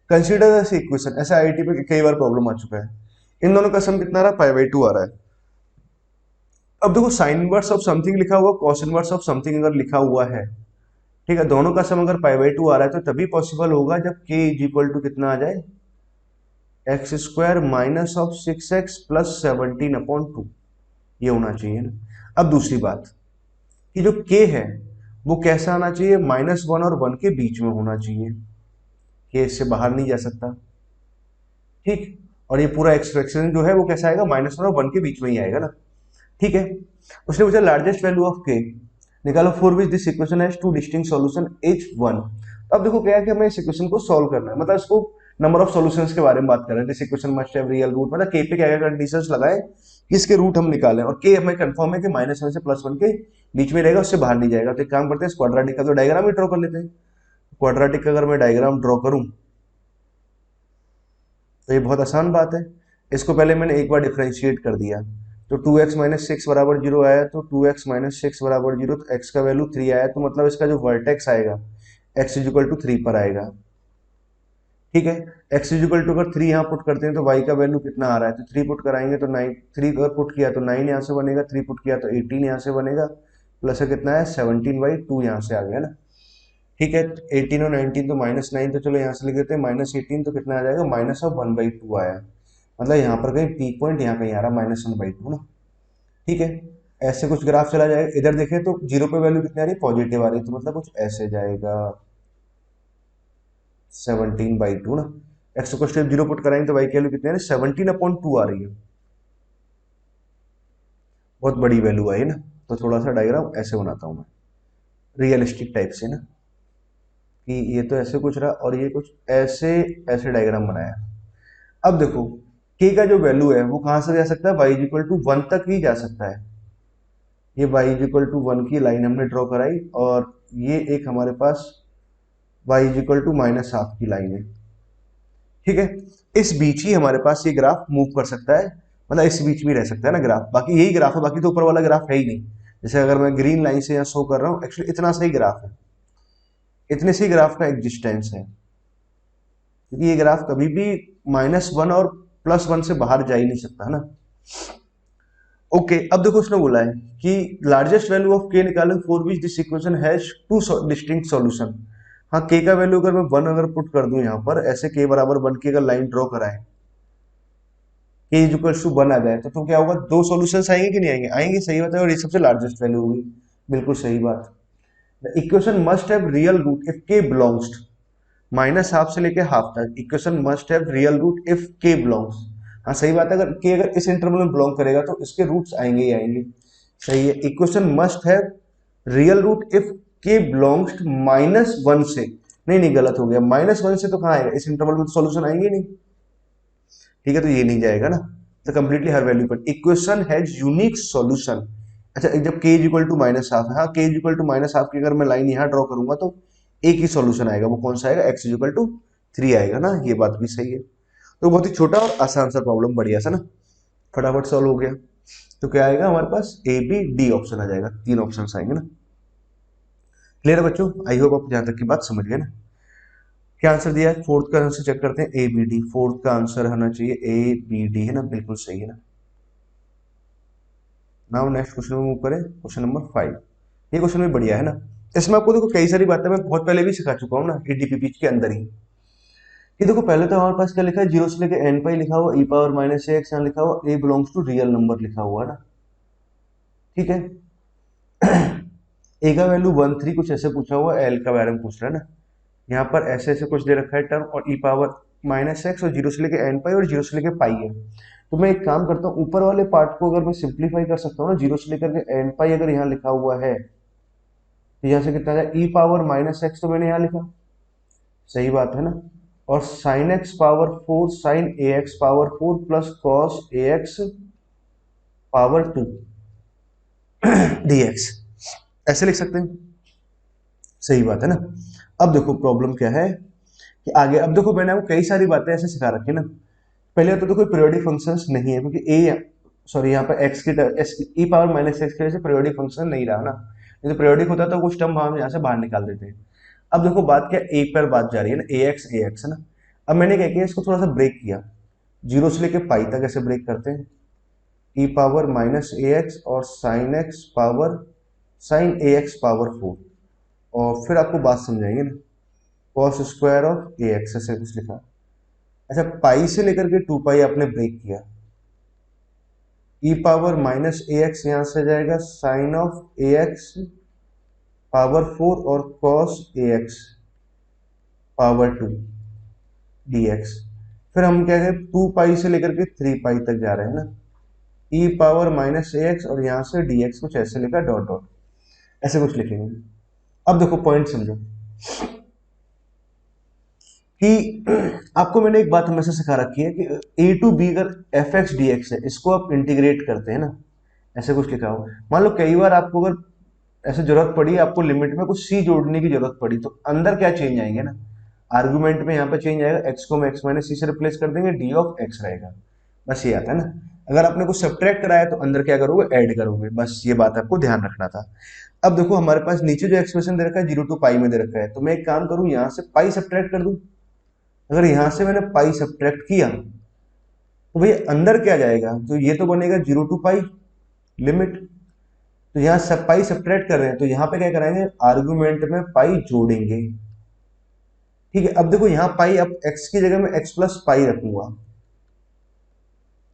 कंसीडर दिस इक्वेशन, ऐसा आईआईटी पे कई बार प्रॉब्लम आ चुका है। इन दोनों का सम कितना आ रहा है, पाई बाई 2 आ रहा है। अब देखो साइन इनवर्स ऑफ समथिंग लिखा हुआ, कॉस इनवर्स ऑफ समथिंग अगर लिखा हुआ है, ठीक है, दोनों का सम अगर पाई बाई 2 आ रहा है तो तभी पॉसिबल होगा जब k इज इक्वल टू कितना आ जाए, x square minus of 6x plus 17 upon 2, ये होना चाहिए ना। अब दूसरी बात कि जो k है वो कैसा आना चाहिए, -1 और 1 के बीच में होना चाहिए, k इससे बाहर नहीं जा सकता। ठीक, और ये पूरा एक्सप्रेशन जो है वो कैसा आएगा, -1 और 1 के बीच में ही आएगा ना। ठीक है, उसने पूछा लार्जेस्ट वैल्यू ऑफ k निकालो for which this equation has two distinct solution each one। तो अब देखो क्या है कि हमें इस इक्वेशन को सॉल्व करना है, मतलब इसको नंबर ऑफ सॉल्यूशंस के बारे में बात कर रहे हैं। This equation must have real root, मतलब k पे क्या क्या कंडीशंस लगाए कि इसके रूट हम निकालें, और k हमें कंफर्म है कि -1 से +1 के बीच में रहेगा, उससे बाहर नहीं जाएगा। तो एक काम करते हैं, इस क्वाड्रेटिक का तो डायग्राम ही ड्रॉ कर लेते हैं। क्वाड्रेटिक का अगर मैं डायग्राम ड्रॉ करूं तो ये बहुत आसान बात है। इसको पहले मैंने एक बार डिफरेंशिएट कर दिया, तो 2x माइनस 6 बराबर 0 आया, तो 2x माइनस 6 बराबर 0, तो x का वैल्यू 3 आया, तो मतलब इसका जो वर्टेक्स आएगा x इज इक्वल टू 3 पर आएगा। ठीक है। x इजिकल टू अगर 3 यहाँ पुट करते हैं तो y का वैल्यू कितना आ रहा है, तो 3 पुट कराएंगे तो 9, 3 अगर पुट किया तो 9 यहाँ से बनेगा, 3 पुट किया तो 18 यहाँ से बनेगा, प्लस कितना है 17/2 यहाँ से आ गया ना। ठीक है, 18 और 19 तो -9, तो चलो यहाँ से लिख देते हैं -18, तो कितना आ जाएगा -1/2 आया। मतलब यहाँ पर कहीं पीक पॉइंट यहाँ कहीं आ रहा -1/2 ना। ठीक है, ऐसे कुछ ग्राफ चला जाएगा। इधर देखें तो जीरो पे वैल्यू कितनी आ रही है, पॉजिटिव आ रही है, तो मतलब कुछ ऐसे जाएगा 17/2 ना। एक्स को स्टेप जीरो पुट कराएंगे तो वाई की वैल्यू कितनी आ रही है 17/2 आ रही है। बहुत बड़ी वैल्यू आई ना। तो थोड़ा सा डायग्राम ऐसे बनाता हूं मैं, रियलिस्टिक टाइप से ना, कि ये तो ऐसे कुछ रहा और ये कुछ ऐसे ऐसे डायग्राम बनाया। अब देखो के का जो वैल्यू है वो कहां से जा सकता है, y इक्वल टू 1 तक ही जा सकता है। ये y इक्वल टू 1 की लाइन हमने ड्रॉ कराई, और ये एक हमारे पास y इक्वल टू -1/2 की लाइन है। ठीक है, इस बीच ही हमारे पास ये ग्राफ मूव कर सकता है, मतलब इस बीच में रह सकता है ना ग्राफ। बाकी यही ग्राफ है, बाकी तो ऊपर वाला ग्राफ है ही नहीं। जैसे अगर मैं ग्रीन लाइन से यहाँ शो कर रहा हूँ, एक्चुअली इतना सही ग्राफ है, इतने से ग्राफ का एग्जिस्टेंस है, क्योंकि ये ग्राफ कभी भी -1 और +1 से बाहर जा ही नहीं सकता है ना। ओके, अब देखो उसने बोला है कि लार्जेस्ट वैल्यू ऑफ के निकालो for which this equation has two distinct solution. हाँ, के का वैल्यू अगर मैं 1 अगर पुट कर दूं यहाँ पर, ऐसे के बराबर 1 की अगर लाइन ड्रॉ कराए, के इक्वल टू 1 आ जाए, तो क्या होगा, दो सॉल्यूशंस आएंगे कि नहीं आएंगे, आएंगे, सही बात है, और ये सबसे लार्जेस्ट वैल्यू होगी, बिल्कुल सही बात। The equation must have real root if K belongs, -1/2 से लेके हाफ तक, equation must have real root if K belongs. हाँ सही बात है, अगर के अगर इस इंटरवल में बिलोंग करेगा तो इसके रूट्स आएंगे ही आएंगे। सही है, equation must have real root if K belongs to -1 से, नहीं नहीं गलत हो गया, -1 से तो कहाँ आएगा, इस इंटरवल में तो सॉल्यूशन आएंगे नहीं। ठीक है, तो ये नहीं जाएगा ना, तो कंप्लीटली हर वैल्यू पर इक्वेशन हैज यूनिक सॉल्यूशन। अच्छा, जब k इक्वल टू -1/2 है, हाँ k इक्वल टू -1/2 की अगर मैं लाइन यहाँ ड्रॉ करूंगा तो एक ही सॉल्यूशन आएगा, वो कौन सा आएगा, x इक्वल टू 3 आएगा ना। ये बात भी सही है। तो बहुत ही छोटा और आसान सा प्रॉब्लम, बढ़िया सा ना, फटाफट सॉल्व हो गया। तो क्या आएगा हमारे पास, ए बी डी ऑप्शन आ जाएगा, 3 ऑप्शन आएंगे ना। क्लियर है बच्चों, आई होप आप जहां तक की बात समझ गए ना। क्या आंसर दिया है, फोर्थ का आंसर चेक करते हैं, ए बी डी, फोर्थ का आंसर होना चाहिए ए बी डी, है ना, बिल्कुल सही है ना। नाउ नेक्स्ट क्वेश्चन में मूव करें, क्वेश्चन नंबर 5। ये क्वेश्चन भी बढ़िया है ना। इसमें आपको देखो कई सारी बातें मैं बहुत पहले भी सिखा चुका हूँ ना, एडीपीपी के अंदर ही। ये देखो पहले तो हमारे पास क्या लिखा है, 0 से लेकर n पाई लिखा हुआ, e पावर -ax यहाँ लिखा हुआ, a belongs to real number लिखा हुआ है ना। ठीक है, a का वैल्यू 1 3 कुछ ऐसे पूछा हुआ, l का बारे में पूछ रहा है ना। यहाँ पर ऐसे ऐसे कुछ दे रखा है टर्म, और e पावर -x, और 0 से लेकर n पाई और 0 से लेकर पाई है। तो मैं एक काम करता हूँ, ऊपर वाले पार्ट को अगर मैं सिंप्लीफाई कर सकता हूँ ना, 0 से लेकर के n पाई अगर यहाँ लिखा हुआ है, तो यहाँ से कितना आ जाए, e पावर -x तो मैंने यहाँ लिखा, सही बात है ना, और sine x power 4 sign A X power 4 plus cos A X power 2 dx, ऐसे लिख सकते हैं, सही बात है ना। अब देखो प्रॉब्लम क्या है कि आगे, अब देखो मैंने आपको कई सारी बातें ऐसे सिखा रखी है ना। पहले तो कोई पीरियोडिक फंक्शंस नहीं है, क्योंकि ए सॉरी यहाँ पर एक्स की e पावर -x की वजह से पीरियोडिक फंक्शन नहीं रहा ना। नहीं तो पीरियोडिक होता तो कुछ टर्म हम यहाँ से बाहर निकाल देते हैं। अब देखो बात क्या, ए पर बात जा रही है ना, ए एक्स है ना। अब मैंने क्या किया, इसको थोड़ा सा ब्रेक किया, 0 से लेके पाई तक ऐसे ब्रेक करते हैं, e पावर -ax और sine x power sine A X power 4, और फिर आपको बात समझाएंगे ना, cos square of A x ऐसे कुछ लिखा। अच्छा, पाई से लेकर के 2 पाई आपने ब्रेक किया, e पावर -ax यहाँ से जाएगा sine of A X power 4 और cos A X power 2 dx। फिर हम क्या करें, 2 पाई से लेकर के 3 पाई तक जा रहे हैं ना, e पावर -ax और यहाँ से dx कुछ ऐसे लिखा, डॉट डॉट ऐसे कुछ लिखेंगे। अब देखो पॉइंट समझो कि आपको मैंने एक बात हमेशा सिखा रखी है कि a टू b अगर एफ एक्स डी एक्स है, इसको आप इंटीग्रेट करते हैं ना, ऐसे कुछ लिखा हो। मान लो कई बार आपको अगर ऐसे जरूरत पड़ी, आपको लिमिट में कुछ c जोड़ने की जरूरत पड़ी, तो अंदर क्या चेंज आएंगे ना, आर्गुमेंट में यहाँ पे चेंज आएगा, x को हम x माइनस सी से रिप्लेस कर देंगे, d ऑफ x रहेगा, बस ये आता है ना। अगर आपने कुछ सब्ट्रैक्ट कराया तो अंदर क्या करोगे, ऐड करोगे, बस ये बात आपको ध्यान रखना था। अब देखो हमारे पास नीचे जो एक्सप्रेशन दे रखा है 0 टू पाई में दे रखा है, तो मैं एक काम करूं, यहाँ से पाई सब्ट्रैक्ट कर दूं, अगर यहां से मैंने पाई सब्ट्रैक्ट किया तो भैया अंदर क्या जाएगा, तो ये तो बनेगा 0 टू पाई लिमिट। तो यहाँ सब पाई सब्ट्रैक्ट कर रहे हैं, तो यहाँ पे क्या कराएंगे, आर्गुमेंट में पाई जोड़ेंगे। ठीक है, अब देखो यहाँ पाई, अब x की जगह में x प्लस पाई रखूंगा,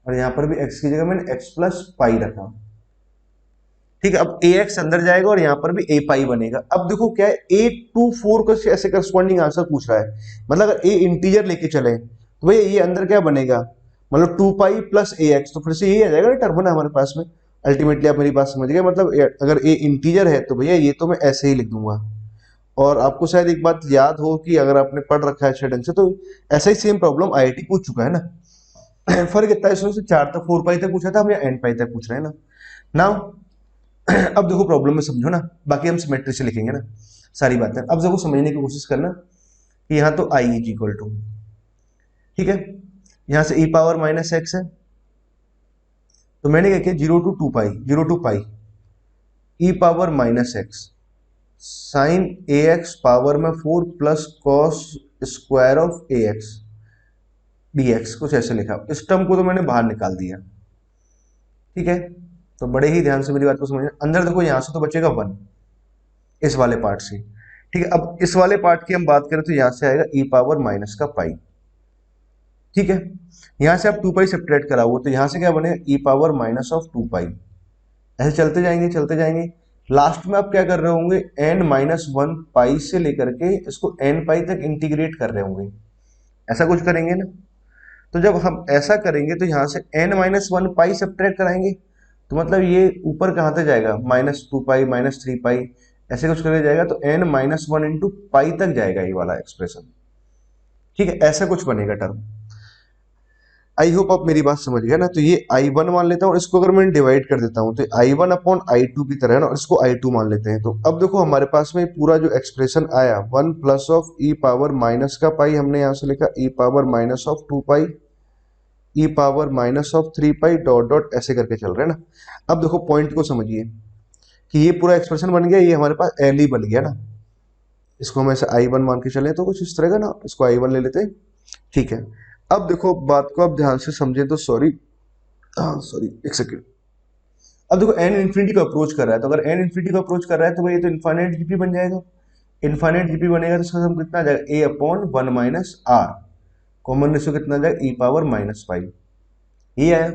और यहाँ पर भी x की जगह मैंने x प्लस पाई रखा। ठीक है, अब ax अंदर जाएगा और यहाँ पर भी a पाई बनेगा। अब देखो क्या है, a टू 4 का ऐसे करस्पॉन्डिंग आंसर पूछ रहा है, मतलब अगर a इंटीजर लेके चले तो भैया ये अंदर क्या बनेगा, मतलब 2 पाई प्लस ax, तो फिर से यही आ जाएगा टर्म ना हमारे पास में। अल्टीमेटली आप मेरी बात समझ गए, मतलब अगर a इंटीजर है तो भैया ये तो मैं ऐसे ही लिख दूंगा। और आपको शायद एक बात याद हो कि अगर आपने पढ़ रखा है अच्छे ढंग से, तो ऐसा ही सेम प्रॉब्लम आईआईटी पूछ चुका है ना। फर्क इतना है, इसमें से 4 तक 4 पाई तक पूछा था, हम यहाँ एन पाई तक पूछ रहे हैं ना। नाउ अब देखो प्रॉब्लम में समझो ना, बाकी हम सिमेट्री से लिखेंगे ना सारी बातें। अब देखो समझने की कोशिश करना कि यहाँ तो आई इज इक्वल टू, ठीक है, यहाँ से ई पावर माइनस एक्स है, तो मैंने क्या किया, 0 टू 2 पाई, 0 to pi E power minus X sine A X power में 4 plus cos square of A X D X, कुछ ऐसे लिखा। इस टर्म को तो मैंने बाहर निकाल दिया। ठीक है, तो बड़े ही ध्यान से मेरी बात को समझना। अंदर देखो यहाँ से तो बचेगा 1 इस वाले पार्ट से। ठीक है, अब इस वाले पार्ट की हम बात करें तो यहाँ से आएगा ई पावर माइनस का पाई। ठीक है, यहाँ से आप 2 पाई सब्ट्रैक्ट कराओगे तो यहाँ से क्या बनेगा, ई पावर माइनस ऑफ 2 पाई। ऐसे चलते जाएंगे चलते जाएंगे, लास्ट में आप क्या कर रहे होंगे, n माइनस 1 पाई से लेकर के इसको n पाई तक इंटीग्रेट कर रहे होंगे, ऐसा कुछ करेंगे ना। तो जब हम ऐसा करेंगे तो यहाँ से n माइनस 1 पाई सब्ट्रैक्ट कराएंगे, तो मतलब ये ऊपर कहाँ तक जाएगा, माइनस 2 पाई माइनस 3 पाई ऐसे कुछ करके जाएगा, तो n माइनस 1 इंटू पाई तक जाएगा ये वाला एक्सप्रेशन। ठीक है, ऐसा कुछ बनेगा टर्म। आई होप आप मेरी बात समझ गए ना। तो ये I1 मान लेता हूँ, इसको अगर मैं डिवाइड कर देता हूँ तो I1 अपॉन I2 की तरह है ना, और इसको I2 मान लेते हैं। तो अब देखो हमारे पास में पूरा जो एक्सप्रेशन आया, 1 plus of E power minus का पाई, हमने यहाँ से लिखा E power minus of 2 pi, E power minus of 3 pi dot dot ऐसे करके चल रहा है ना। अब देखो पॉइंट को समझिए कि ये पूरा एक्सप्रेशन बन गया, ये हमारे पास एल ही बन गया ना। इसको हम ऐसे I1 मान के चले तो कुछ इस तरह का ना, इसको I1 ले लेते हैं। ठीक है, अब देखो बात को आप ध्यान से समझें तो, सॉरी सॉरी एक सेकेंड। अब देखो n इन्फिनिटी को अप्रोच कर रहा है, तो अगर n इन्फिनिटी को अप्रोच कर रहा है तो भाई ये तो इनफाइनाइट जीपी बन जाएगा। इनफाइनाइट जीपी बनेगा तो इसका सम कितना आ जाएगा, a upon 1 minus r, common ratio कितना आ जाएगा, ई पावर माइनस 5। ये आया।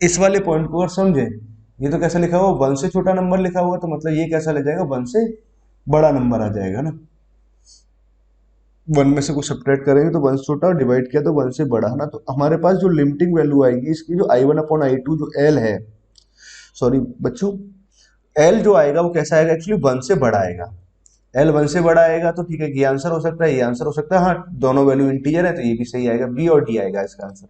इस वाले पॉइंट को अगर समझे, ये तो कैसा लिखा हुआ, 1 से छोटा नंबर लिखा हुआ, तो मतलब ये कैसा ले जाएगा, 1 से बड़ा नंबर आ जाएगा ना। 1 में से कुछ सब्ट्रैक्ट करेंगे तो 1 से छोटा, और डिवाइड किया तो 1 से बड़ा है ना। तो हमारे पास जो लिमिटिंग वैल्यू आएगी इसकी, जो I1 अपॉन I2 जो L है, सॉरी बच्चों, L जो आएगा वो कैसा आएगा, एक्चुअली 1 से बड़ा आएगा। L 1 से बड़ा आएगा तो ठीक है, ये आंसर हो सकता है, ये आंसर हो सकता है, हाँ दोनों वैल्यू इंटीजर है तो ये भी सही आएगा, बी और डी आएगा इसका आंसर।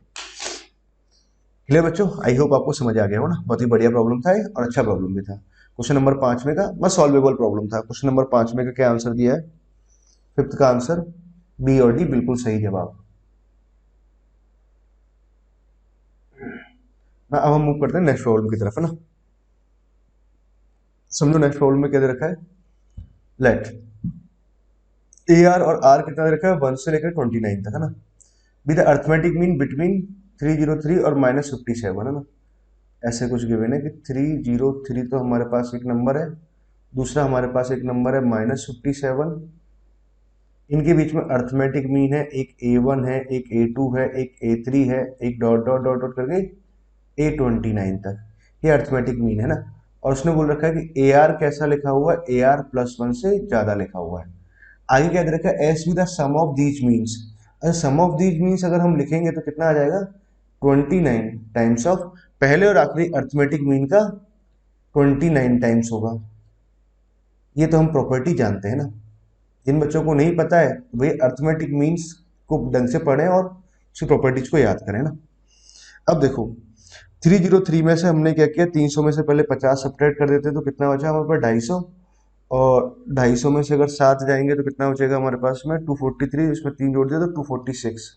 क्लियर बच्चों, आई होप आपको समझ आ गया हो ना। बहुत ही बढ़िया प्रॉब्लम था ये, और अच्छा प्रॉब्लम भी था। क्वेश्चन नंबर 5 में का बस सॉल्वेबल प्रॉब्लम था। क्वेश्चन नंबर 5 में का क्या आंसर दिया है, 5th का आंसर बी और डी बिल्कुल सही जवाब ना। अब हम मूव करते हैं नेक्स्ट प्रॉब्लम की तरफ है ना। समझो नेक्स्ट प्रॉब्लम में क्या दे रखा है, लेट ए आर और आर कितना दे रखा है, 1 से लेकर 29 तक है ना। Be the arithmetic mean between 303 और -57 है ना। ऐसे कुछ गिवन है कि 303 तो हमारे पास एक नंबर है, दूसरा हमारे पास एक नंबर है -57। इनके बीच में अर्थमेटिक मीन है, एक A1 है, एक A2 है, एक A3 है, एक डॉट डॉट डॉट डॉट करके A29 तक, ये अर्थमेटिक मीन है ना। और उसने बोल रखा है कि AR कैसा लिखा हुआ है, AR +1 से ज्यादा लिखा हुआ है। आगे क्या दे रखा है, S be the sum of these means. अगर सम ऑफ दीज मीन्स अगर हम लिखेंगे तो कितना आ जाएगा, 29 टाइम्स ऑफ पहले और आखिरी अर्थमेटिक मीन का 29 टाइम्स होगा। ये तो हम प्रॉपर्टी जानते हैं ना। जिन बच्चों को नहीं पता है तो भाई अर्थमेटिक मीन्स को ढंग से पढ़ें और उसकी प्रॉपर्टीज को याद करें ना। अब देखो 303 में से हमने क्या किया, 300 में से पहले 50 सब्ट्रैक्ट कर देते तो कितना बचा हमारे पास 250, और 250 में से अगर 7 जाएंगे तो कितना बचेगा हमारे पास में 243, इसमें 3 जोड़ दिया तो 246,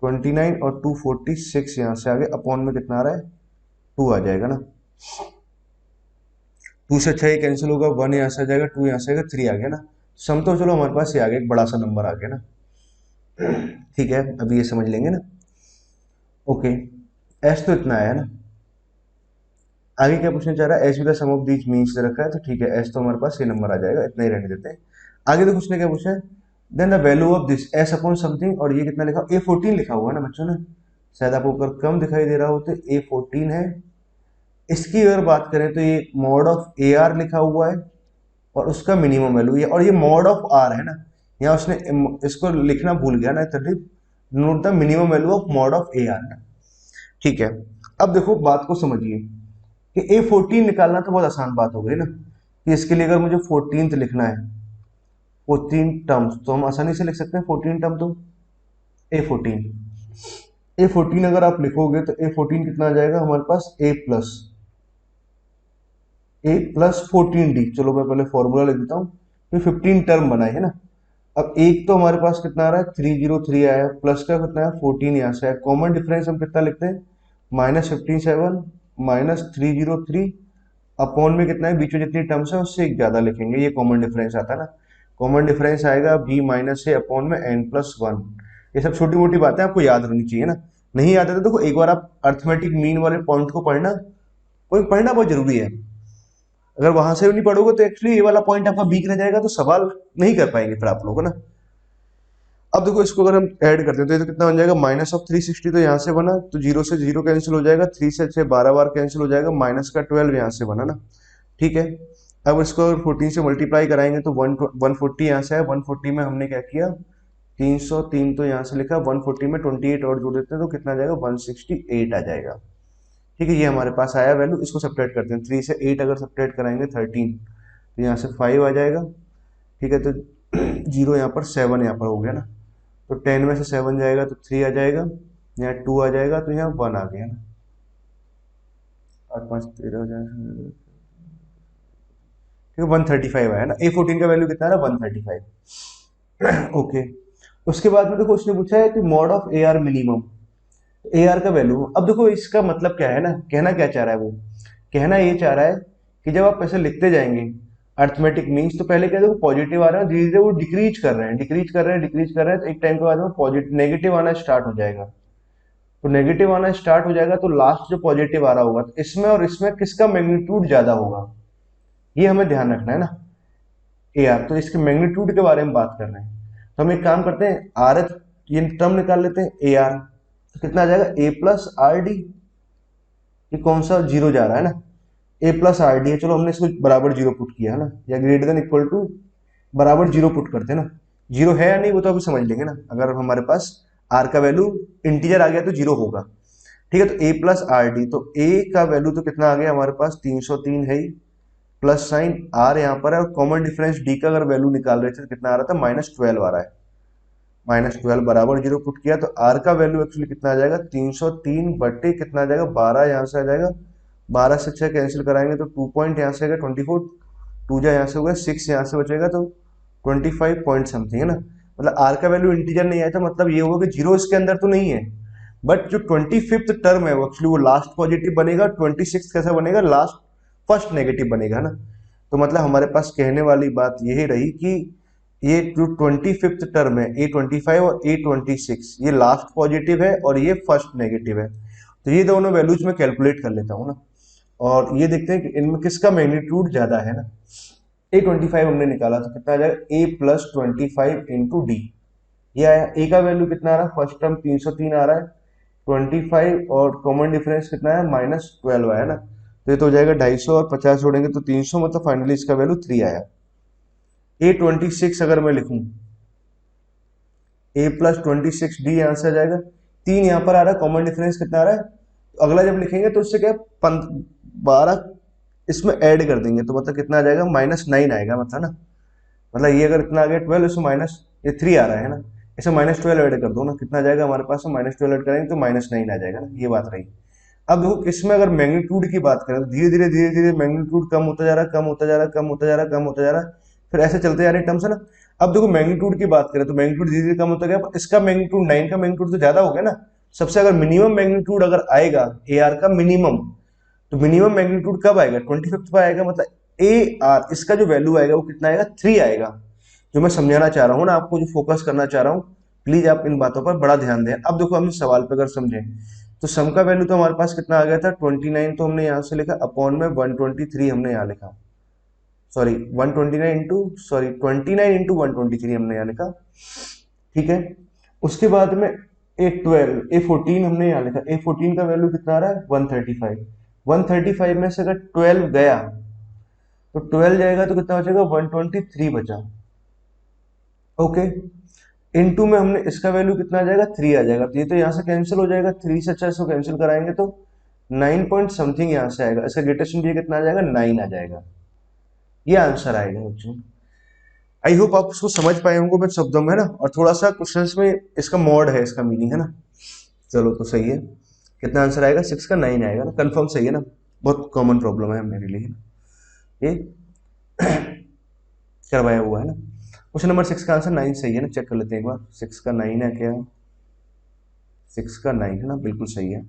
29 और 246 यहाँ से आगे अपॉन में कितना आ रहा है, 2 आ जाएगा ना। 2 से 6 कैंसिल होगा, 1 यहाँ से आ जाएगा, 2 यहाँ से आएगा, 3 आ गया ना। सम तो चलो हमारे पास ये आ गया, एक बड़ा सा नंबर आ गया ना, ठीक है, अभी ये समझ लेंगे ना। ओके, एस तो इतना आया ना। आगे क्या पूछना चाह रहा है, S with the sum of these means दे रखा है, तो ठीक है, एस तो हमारे पास ये नंबर आ जाएगा, इतना ही रहने देते हैं। आगे तो कुछ ने क्या पूछा है, then the value of this S upon something, और ये कितना लिखा, A14 लिखा हुआ है ना बच्चों ने, शायद आपको ऊपर कम दिखाई दे रहा हो, तो A14 है। इसकी अगर बात करें तो ये मॉड ऑफ ए आर लिखा हुआ है, और उसका मिनिमम वैल्यू है, और ये मॉड ऑफ आर है ना, यहाँ उसने इसको लिखना भूल गया ना, तरीफ note the minimum value of mod of A R ना, ठीक है। अब देखो बात को समझिए कि A14 निकालना तो बहुत आसान बात हो गई ना, कि इसके लिए अगर मुझे 14th लिखना है, 14 टर्म्स, तो हम आसानी से लिख सकते हैं 14 टर्म, तो A14 अगर आप लिखोगे तो A14 कितना आ जाएगा हमारे पास, A+14D, चलो मैं पहले फॉर्मूला लिख देता हूँ, ये 15 टर्म बनाए है ना। अब एक तो हमारे पास कितना आ रहा है, 303 आया, प्लस का कितना है 14 यहाँ से आया, कॉमन डिफरेंस हम कितना लिखते हैं, -57 -303 अपॉन में कितना है, बीच में जितनी टर्म्स है उससे एक ज्यादा लिखेंगे, ये कॉमन डिफरेंस आता है ना। कॉमन डिफरेंस आएगा b माइनस ए अपॉन में n+1। ये सब छोटी मोटी बातें आपको याद रहनी चाहिए ना, नहीं याद है तो देखो एक बार आप अर्थमेटिक मीन वाले पॉइंट को पढ़ना, वो पढ़ना बहुत जरूरी है। अगर वहां से भी नहीं पढ़ोगे तो एक्चुअली ये वाला पॉइंट आपका वीक रह जाएगा, तो सवाल नहीं कर पाएंगे फिर आप लोग ना। अब देखो इसको अगर हम ऐड करते हैं तो ये तो कितना बन जाएगा, -360, तो यहाँ से बना, तो 0 से 0 कैंसिल हो जाएगा, 3 से 6 12 बार कैंसिल हो जाएगा, माइनस का 12 यहाँ से बना ना, ठीक है। अब इसको अगर 14 से मल्टीप्लाई कराएंगे तो 140 यहाँ से है, 140 में हमने क्या किया, 303 तो यहाँ से लिखा, 140 में 28 और जोड़ देते हैं तो कितना आ जाएगा, 168 आ जाएगा, ठीक है। ये हमारे पास आया वैल्यू, इसको सब्ट्रैक्ट करते हैं, 3 से 8 अगर सब्ट्रैक्ट कराएंगे 13, तो यहाँ से 5 आ जाएगा, ठीक है। तो 0 यहाँ पर 7 यहाँ पर हो गया ना, तो 10 में से 7 जाएगा तो 3 आ जाएगा, यहाँ 2 आ जाएगा, तो यहाँ 1 आ गया ना, 8 5 13 हो जाएगा, ठीक है। 135 आया ना, A14 का वैल्यू कितना है, 135। ओके, उसके बाद में देखो उसने पूछा है कि mod of A R minimum, A R का वैल्यू, अब देखो इसका मतलब क्या है ना, कहना क्या चाह रहा है वो, कहना ये चाह रहा है कि जब आप ऐसे लिखते जाएंगे अर्थमेटिक मीन्स, तो पहले क्या देखो पॉजिटिव आ रहा है, धीरे धीरे वो डिक्रीज कर रहे हैं, डिक्रीज कर रहे हैं, डिक्रीज कर रहे हैं, तो एक टाइम के बाद में पॉजिटिव नेगेटिव आना स्टार्ट हो जाएगा, तो नेगेटिव आना स्टार्ट हो जाएगा, तो लास्ट जो पॉजिटिव आ रहा होगा, तो इसमें और इसमें किसका मैग्नीट्यूड ज्यादा होगा, ये हमें ध्यान रखना है ना। ए आर, तो इसके मैग्नीट्यूड के बारे में बात कर रहे हैं, तो हम एक काम करते हैं, आर एच ये टर्म निकाल लेते हैं, ए आर, तो कितना आ जाएगा, A+RD, ये कौन सा जीरो जा रहा है ना, A+RD है, चलो हमने इसको बराबर जीरो पुट किया है ना, या ग्रेटर देन इक्वल टू बराबर जीरो पुट करते हैं ना, जीरो है या नहीं वो तो अभी समझ लेंगे ना, अगर हमारे पास आर का वैल्यू इंटीजर आ गया तो जीरो होगा, ठीक है। तो A+RD, तो ए का वैल्यू तो कितना आ गया हमारे पास, 303 है ही, प्लस साइन आर यहाँ पर है, और कॉमन डिफरेंस डी का अगर वैल्यू निकाल रहे थे तो कितना आ रहा था, -12 आ रहा है, -12 बराबर जीरो पुट किया, तो आर का वैल्यू एक्चुअली कितना आ जाएगा, 303 बटे कितना आ जाएगा, 12 यहाँ से आ जाएगा, 12 से 6 कैंसिल कराएंगे तो 2 पॉइंट यहाँ से आएगा 24, 2 जा यहाँ से हो गया 6, यहाँ से बचेगा तो 25 पॉइंट समथिंग है ना। मतलब आर का वैल्यू इंटीजर नहीं आया था, मतलब ये होगा कि जीरो इसके अंदर तो नहीं है, बट जो 25th टर्म है वो एक्चुअली वो लास्ट पॉजिटिव बनेगा, 26 कैसा बनेगा, लास्ट फर्स्ट नेगेटिव बनेगा ना। तो मतलब हमारे पास कहने वाली बात यही रही कि ये जो 25th टर्म है, A25 और A26, ये लास्ट पॉजिटिव है और ये फर्स्ट नेगेटिव है, तो ये दोनों वैल्यूज में कैलकुलेट कर लेता हूँ ना, और ये देखते हैं कि इनमें किसका मैग्नीट्यूड ज्यादा है ना। A25 हमने निकाला तो कितना आ जाएगा, A+25 इंटू डी, ये आया, ए का वैल्यू कितना आ रहा है, फर्स्ट टर्म 303 आ रहा है, 25 और कॉमन डिफरेंस कितना है, -12 आया ना, तो ये तो हो जाएगा 250 और 50 जोड़ेंगे तो 300, मतलब फाइनली इसका वैल्यू 3 आया। A26 अगर मैं लिखूं, A+26D यहाँ से आ जाएगा, 3 यहाँ पर आ रहा है, कॉमन डिफरेंस कितना आ रहा है, तो अगला जब लिखेंगे तो उससे क्या 12 इसमें ऐड कर देंगे, तो मतलब कितना आ जाएगा, -9 आएगा, मतलब ना, मतलब ये अगर इतना आ गया 12, इसमें माइनस ये 3 आ रहा है ना, इसे -12 ऐड कर दो ना, कितना आ जाएगा हमारे पास, -12 ऐड करेंगे तो -9 आ जाएगा ना, ये बात रही। अब देखो इसमें अगर मैग्नीट्यूड की बात करें तो धीरे धीरे धीरे धीरे मैग्नीट्यूड कम होता जा रहा है, कम होता जा रहा है, कम होता जा रहा है, कम होता जा रहा है, फिर ऐसे चलते जा रहे टर्म्स है ना। अब देखो मैग्नीट्यूड की बात करें तो मैग्नीट्यूड धीरे धीरे कम होता गया, पर इसका मैग्नीट्यूड 9 का मैग्नीट्यूड तो ज्यादा हो गया ना, सबसे अगर मिनिमम मैग्नीट्यूड अगर आएगा ए आर का मिनिमम, तो मिनिमम मैग्नीट्यूड कब आएगा, 25th पर आएगा, मतलब ए आर इसका जो वैल्यू आएगा वो कितना आएगा, 3 आएगा, जो मैं समझाना चाह रहा हूँ ना आपको, जो फोकस करना चाह रहा हूँ, प्लीज आप इन बातों पर बड़ा ध्यान दें। अब देखो हम इस सवाल पे अगर समझें तो सम का वैल्यू तो हमारे पास कितना आ गया था 29, तो हमने यहाँ से लिखा अपॉन में 123 हमने यहाँ लिखा, सॉरी 129 इंटू, सॉरी 29 इंटू 123 हमने यहाँ लिखा, ठीक है। उसके बाद में A14 हमने यहाँ लिखा, A14 का वैल्यू कितना आ रहा है 135, 135 में से अगर 12 गया तो 12 जाएगा तो कितना बचेगा 123 बचा, ओके। इनटू में हमने इसका वैल्यू कितना आ जाएगा 3 आ जाएगा, तो ये तो यहाँ से कैंसिल हो जाएगा, 3 से अच्छा इसको कैंसिल कराएंगे तो 9 पॉइंट समथिंग यहाँ से आएगा, इसका ग्रेटेस्ट इंटीजर कितना आ जाएगा 9 आ जाएगा, ये आंसर आएगा बच्चों। आई होप आप उसको समझ पाए होंगे मैं शब्दों में, है ना, और थोड़ा सा क्वेश्चंस में इसका मोड है, इसका मीनिंग, है ना। चलो तो सही है, कितना आंसर आएगा 6 का 9 आएगा ना, कंफर्म सही है ना, बहुत कॉमन प्रॉब्लम है मेरे लिए ये करवाया हुआ है ना। क्वेश्चन नंबर 6 का आंसर 9 सही है ना, चेक कर लेते हैं एक बार, 6 का 9 है क्या, 6 का 9 है ना, बिल्कुल सही है।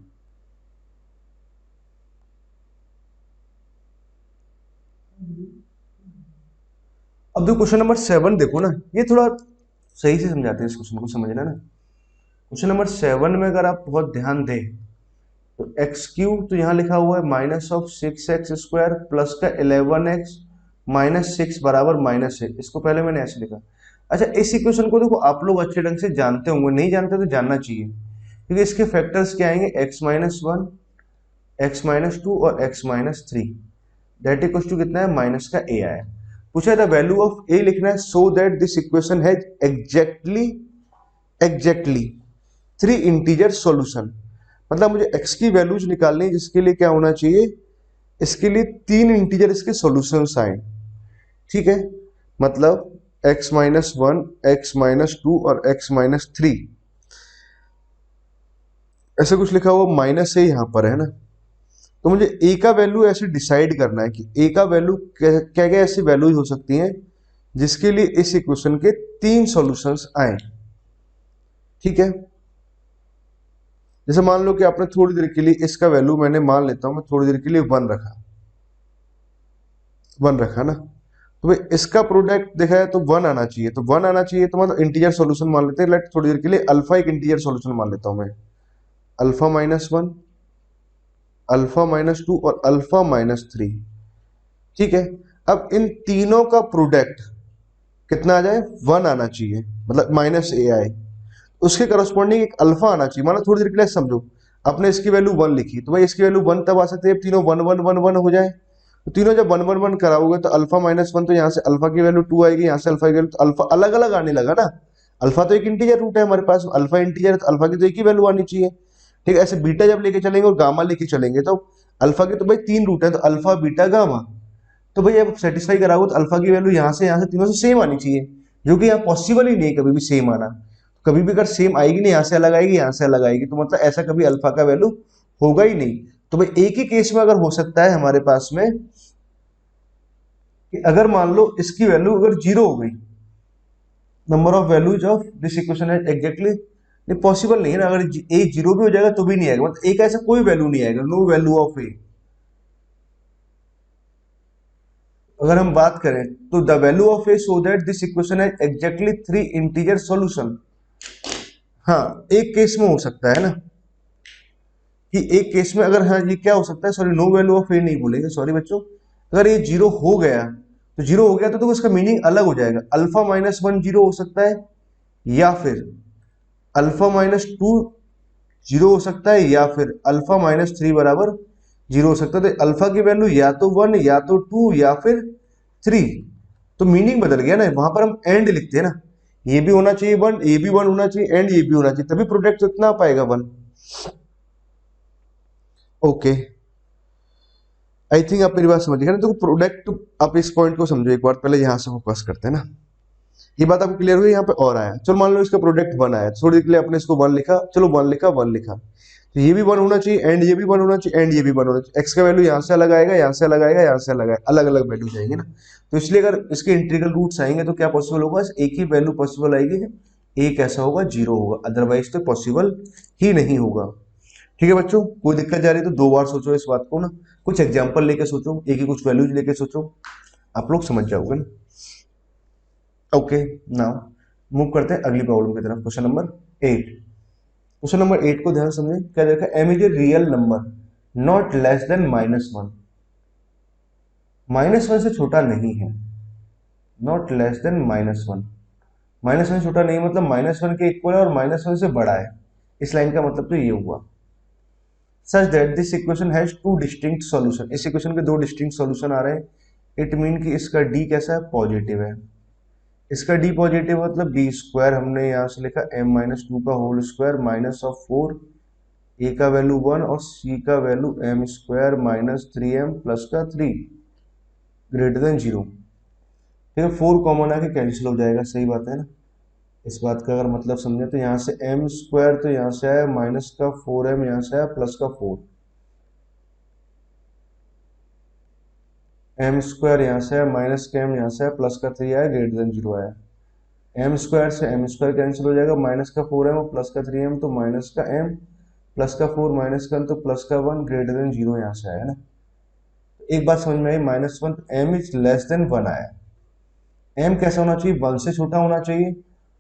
अब जो क्वेश्चन नंबर 7 देखो ना, ये थोड़ा सही से समझाते हैं इस क्वेश्चन को, समझना ना। क्वेश्चन नंबर 7 में अगर आप बहुत ध्यान दें तो एक्स क्यूब, तो यहाँ लिखा हुआ है माइनस ऑफ 6x² प्लस का 11x माइनस 6 बराबर माइनस है, इसको पहले मैंने ऐसे लिखा। अच्छा, इस इक्वेशन को देखो आप लोग अच्छे ढंग से जानते होंगे, नहीं जानते तो जानना चाहिए, क्योंकि इसके फैक्टर्स क्या आएंगे x-1, x-2 और x-3, दैट इक्वल्स टू कितना है माइनस का a आया। पूछा था वैल्यू ऑफ a लिखना है so that this equation has exactly 3 integer solution, मतलब मुझे x की वैल्यूज निकालनी है जिसके लिए क्या होना चाहिए, इसके लिए 3 इंटीजर इसके सॉल्यूशंस आए, ठीक है। मतलब x-1, x-2 और x-3, ऐसे कुछ लिखा हुआ माइनस से यहाँ पर, है ना। तो मुझे a का वैल्यू ऐसे डिसाइड करना है कि a का वैल्यू क्या क्या ऐसी वैल्यूज हो सकती हैं जिसके लिए इस इक्वेशन के 3 सॉल्यूशंस आए, ठीक है। जैसे मान लो कि आपने थोड़ी देर के लिए इसका वैल्यू, मैंने मान लेता हूं मैं थोड़ी देर के लिए 1 रखा ना, तो भाई इसका प्रोडक्ट देखा है तो 1 आना चाहिए, तो 1 आना चाहिए, तो मतलब इंटीजर सॉल्यूशन मान लेते हैं, लेट थोड़ी देर के लिए अल्फा एक इंटीजर सॉल्यूशन मान लेता हूं मैं, अल्फा-1, अल्फा-2 और अल्फा-3, ठीक है। अब इन तीनों का प्रोडक्ट कितना आ जाए 1 आना चाहिए, मतलब माइनस ए आए, उसके करस्पॉन्डिंग एक अल्फा आना चाहिए। मानो थोड़ी देर के लिए समझो, आपने इसकी वैल्यू 1 लिखी, तो भाई इसकी वैल्यू 1 तब आ सकती है तीनों 1 1 1 1 हो जाए, तो तीनों जब 1 1 1 कराओगे तो अल्फा-1, तो यहाँ से अल्फा की वैल्यू 2 आएगी, यहाँ से अल्फा की वैल्यू, तो अल्फा अलग अलग आने लगा ना, अल्फा तो एक इंटीजर रूट है हमारे पास, अल्फा इंटीजर है तो अल्फा की तो एक ही वैल्यू आनी चाहिए, ठीक है। ऐसे बीटा जब लेके चलेंगे और गामा लेके चलेंगे तो अल्फा के तो भाई 3 रूट है, तो अल्फा बीटा गामा, तो भाई आप सेटिस्फाई कराओगे तो अल्फा की वैल्यू यहाँ से तीनों से सेम आनी चाहिए, जो कि यहाँ पॉसिबल ही नहीं है कभी भी सेम आना, कभी भी अगर सेम आएगी नहीं, यहाँ से अलग आएगी, यहाँ से अलग आएगी, तो मतलब ऐसा कभी अल्फा का वैल्यू होगा ही नहीं। तो भाई एक ही केस में अगर हो सकता है हमारे पास में कि अगर मान लो इसकी वैल्यू अगर 0 हो गई, number of values of this equation है एग्जैक्टली, नहीं पॉसिबल नहीं है ना, अगर ए 0 भी हो जाएगा तो भी नहीं आएगा, मतलब एक ऐसा कोई वैल्यू नहीं आएगा, नो वैल्यू ऑफ ए। अगर हम बात करें तो the value of A so that this equation है एग्जैक्टली 3 इंटीजर सॉल्यूशन, हाँ एक केस में हो सकता है ना, कि एक केस में अगर, हाँ ये क्या हो सकता है, सॉरी नो वैल्यू ऑफ ए नहीं बोलेंगे, सॉरी बच्चों, अगर ये 0 हो गया तो 0 हो गया तो उसका मीनिंग अलग हो जाएगा, अल्फा-1 0 हो सकता है, या फिर अल्फा-2 0 हो सकता है, या फिर अल्फा-3 बराबर 0 हो सकता है, तो अल्फा की वैल्यू या तो 1 या तो 2 या फिर 3, तो मीनिंग बदल गया ना, वहां पर हम एंड लिखते हैं ना, ये भी होना चाहिए 1, ये भी 1 होना चाहिए, एंड ये भी होना चाहिए, तभी प्रोडक्ट कितना आ पाएगा 1। ओके, आई थिंक आप मेरी बात समझ गए ना, तो प्रोडक्ट, आप इस पॉइंट को समझो एक बार, पहले यहां से फोकस करते हैं ना, ये बात आपको क्लियर हुई, यहाँ पे और आया, चलो मान लो इसका प्रोडक्ट 1 आया, थोड़ी के लिए आपने इसको 1 लिखा, चलो 1 लिखा 1 लिखा, तो ये भी 1 होना चाहिए, एंड ये भी 1 होना चाहिए, एंड ये भी 1 होना चाहिए, एक्स का वैल्यू यहाँ से अलग आएगा, यहाँ से अलग आएगा, यहाँ से अलग आएगा, अलग अलग वैल्यू जाएंगे ना, तो इसलिए अगर इसके इंटीग्रल रूट्स आएंगे तो क्या पॉसिबल होगा, एक ही वैल्यू पॉसिबल आएगी, एक ऐसा होगा 0 होगा, अदरवाइज तो पॉसिबल ही नहीं होगा, ठीक है बच्चों। कोई दिक्कत जा रही है तो 2 बार सोचो इस बात को ना, कुछ एग्जाम्पल लेके सोचो, एक ही कुछ वैल्यूज लेके सोचो, आप लोग समझ जाओगे ना। ओके, नाउ मूव करते हैं अगली प्रॉब्लम की तरफ। Question number 8। क्वेश्चन नंबर 8 को ध्यान समझें, क्या देखा, m is a real number not less than -1। -1 से छोटा नहीं है, नॉट लेस देन -1। -1 छोटा नहीं मतलब -1 के इक्वल है और -1 से बड़ा है। इस लाइन का मतलब तो ये हुआ। Such that this equation has two distinct solution, इस इक्वेशन के दो डिस्टिंक्ट सॉल्यूशन आ रहे हैं। इट मीन कि इसका डी कैसा है, पॉजिटिव है। इसका डी पॉजिटिव मतलब बी स्क्वायर हमने यहाँ से लिखा m-2 का होल स्क्वायर माइनस ऑफ 4, ए का वैल्यू 1 और सी का value m square minus 3m plus का 3 ग्रेटर देन 0। ठीक है, 4 कॉमन आके कैंसिल हो जाएगा, सही बात है ना। इस बात का अगर मतलब समझे तो यहाँ से m स्क्वायर तो यहाँ से आया माइनस का 4m, यहाँ से आया प्लस का 4, m स्क्वायर यहाँ से आया माइनस का m यहाँ से आया प्लस का 3 आया ग्रेटर देन 0 आया। m स्क्वायर से m स्क्वायर कैंसिल हो जाएगा, माइनस का 4m और प्लस का 3m तो माइनस का m प्लस का 4 माइनस का तो प्लस का 1 ग्रेटर देन 0 यहाँ से आया ना। तो एक बात समझ में आई, -1 m इज लेस देन 1 आया। m कैसा होना चाहिए, 1 से छोटा होना चाहिए।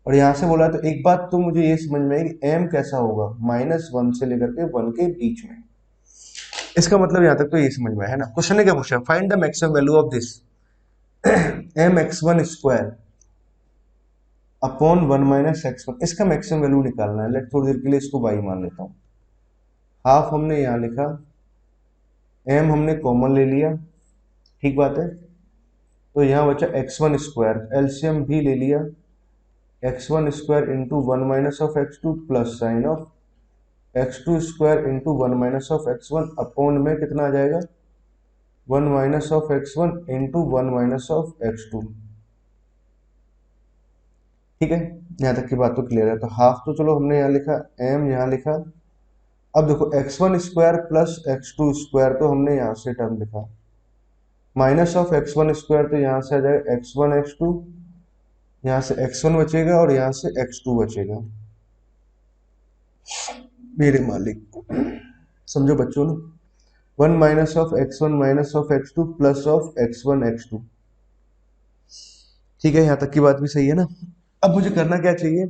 और यहाँ से बोला तो एक बात तो मुझे ये समझ में आई कि m कैसा होगा, -1 से लेकर के 1 के बीच में। इसका मतलब यहाँ तक तो ये समझ में है ना। क्वेश्चन ने क्या पूछा, find the maximum value of this mx1 square upon 1 minus x1। इसका मैक्सिमम वैल्यू निकालना है। लेट थोड़ी देर के लिए इसको y मान लेता हूँ। हाफ हमने यहाँ लिखा, m हमने कॉमन ले लिया, ठीक बात है। तो यहाँ बचा x1 स्क्वायर, एलसीएम भी ले लिया, x1 square into 1 minus of x2 plus sine of x2 square into 1 minus of x1 upon में कितना आ जाएगा, 1 minus of x1 into 1 minus of x2। ठीक है, यहाँ तक की बात तो क्लियर है। तो हाफ तो चलो हमने यहाँ लिखा, m यहाँ लिखा। अब देखो x1 square plus x2 square तो हमने यहाँ से टर्म लिखा, माइनस ऑफ x1 स्क्वायर तो यहाँ से आ जाएगा x1 x2, यहाँ से x1 बचेगा और यहाँ से x2 बचेगा। मेरे मालिक, समझो बच्चों ना, 1 minus of x1 minus of x2 plus of x1 x2। ठीक है, यहाँ तक की बात भी सही है ना। अब मुझे करना क्या चाहिए,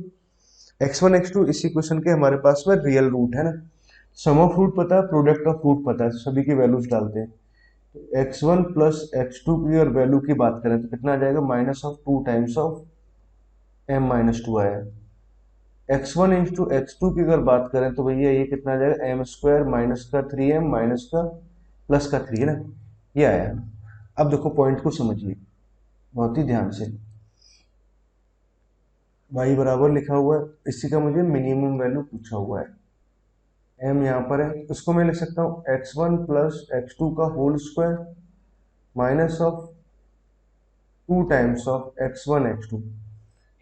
x1 x2 इस इक्वेशन के हमारे पास में रियल रूट है ना। सम ऑफ रूट पता है, प्रोडक्ट ऑफ रूट पता है, सभी की वैल्यूज डालते हैं। तो x1 प्लस x2 की और वैल्यू की बात करें तो कितना आ जाएगा, minus of 2 times of m-2 आया। x1 इंटू x2 की अगर बात करें तो भैया ये कितना आ जाएगा, m स्क्वायर माइनस का 3m माइनस का प्लस का 3 है ना, ये आया। अब देखो पॉइंट को समझिए बहुत ही ध्यान से, y बराबर लिखा हुआ है, इसी का मुझे मिनिमम वैल्यू पूछा हुआ है। m यहाँ पर है, इसको मैं लिख सकता हूँ x1 प्लस x2 का whole square minus of 2 times of x1 x2,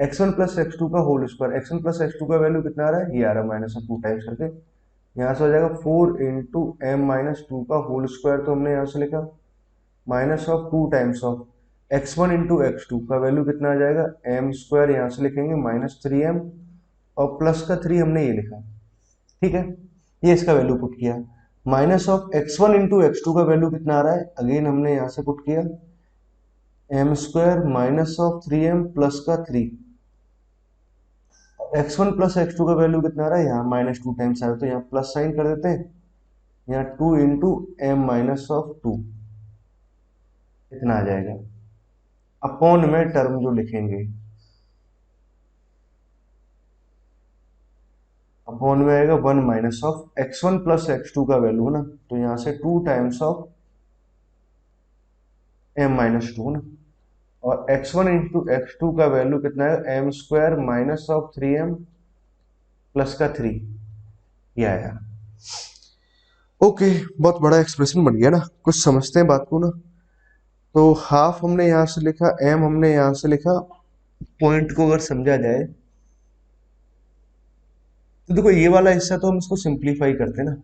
x1 plus x2 का whole square, x1 plus x2 का वैल्यू कितना आ रहा है, ये आ रहा है माइनस ऑफ 2 टाइम्स करके। यहाँ से हो जाएगा 4 इंटू m माइनस 2 का होल स्क्वायर तो हमने यहाँ से लिखा minus of 2 times of x1 into x2 का वैल्यू कितना आ जाएगा, m स्क्वायर यहाँ से लिखेंगे माइनस 3m और प्लस का 3 हमने ये लिखा। ठीक है, ये इसका वैल्यू पुट किया। Minus of x1 into x2 का वैल्यू कितना आ रहा है, अगेन हमने यहाँ से पुट किया m square minus of 3m plus का 3। x1 प्लस x2 का वैल्यू कितना आ रहा है, यहाँ माइनस 2 टाइम्स आ रहा है तो यहाँ प्लस साइन कर देते हैं, यहाँ 2 इंटू एम माइनस ऑफ 2 इतना आ जाएगा। अपॉन में टर्म जो लिखेंगे, अपॉन में आएगा 1 minus of x1 plus x2 का वैल्यू ना, तो यहाँ से 2 टाइम्स ऑफ m माइनस 2 ना, और x1 इंटू x2 का वैल्यू कितना है, m square minus of 3m plus का 3, ये आया। ओके, बहुत बड़ा एक्सप्रेशन बन गया ना, कुछ समझते हैं बात को ना। तो हाफ हमने यहाँ से लिखा, m हमने यहाँ से लिखा। पॉइंट को अगर समझा जाए तो देखो ये वाला हिस्सा तो हम इसको सिंप्लीफाई करते हैं ना,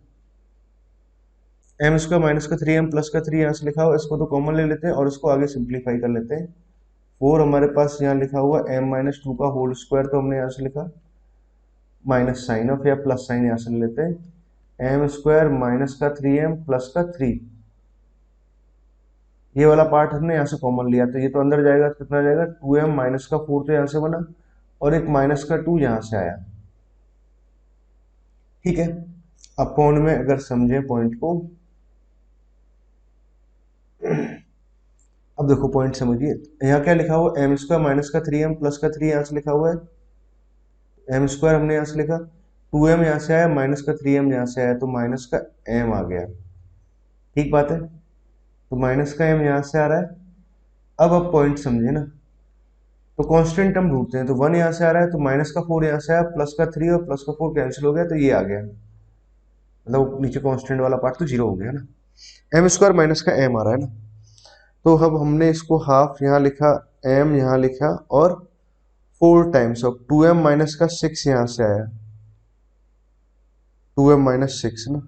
m स्क्वायर माइनस का 3m प्लस का 3 यहाँ से लिखा हुआ, इसको तो कॉमन ले लेते हैं और इसको आगे सिंप्लीफाई कर लेते हैं। 4 हमारे पास यहाँ लिखा हुआ m माइनस 2 का होल स्क्वायर तो हमने यहाँ से लिखा माइनस साइन ऑफ या प्लस साइन यहाँ से ले लेते हैं, m स्क्वायर माइनस का 3m प्लस का 3। ये वाला पार्ट हमने यहाँ से कॉमन लिया, तो ये तो अंदर जाएगा, तो कितना जाएगा 2m माइनस का 4 तो यहाँ से बना, और एक माइनस का 2 यहाँ से आया। ठीक है, अपॉन में अगर समझे पॉइंट को, अब देखो पॉइंट समझिए, यहाँ क्या लिखा हुआ एम स्क्वायर माइनस का 3m प्लस का 3 यहाँ से लिखा हुआ है, एम स्क्वायर हमने यहाँ से लिखा, 2m यहाँ से आया, माइनस का 3m यहाँ से आया, तो माइनस का m आ गया। ठीक बात है, तो माइनस का m यहाँ से आ रहा है। अब पॉइंट समझे ना, तो कांस्टेंट हम ढूंढते हैं, तो 1 यहाँ से आ रहा है, तो माइनस का 4 यहाँ से आया, प्लस का 3 और प्लस का 4 कैंसिल हो गया, तो ये आ गया, मतलब नीचे कांस्टेंट वाला पार्ट तो जीरो हो गया ना, एम स्क्वायर माइनस का m आ रहा है ना। तो अब हमने इसको हाफ यहाँ लिखा, m यहाँ लिखा, और 4 टाइम्स ऑफ 2m माइनस का 6 यहाँ से आया, 2m माइनस 6 ना।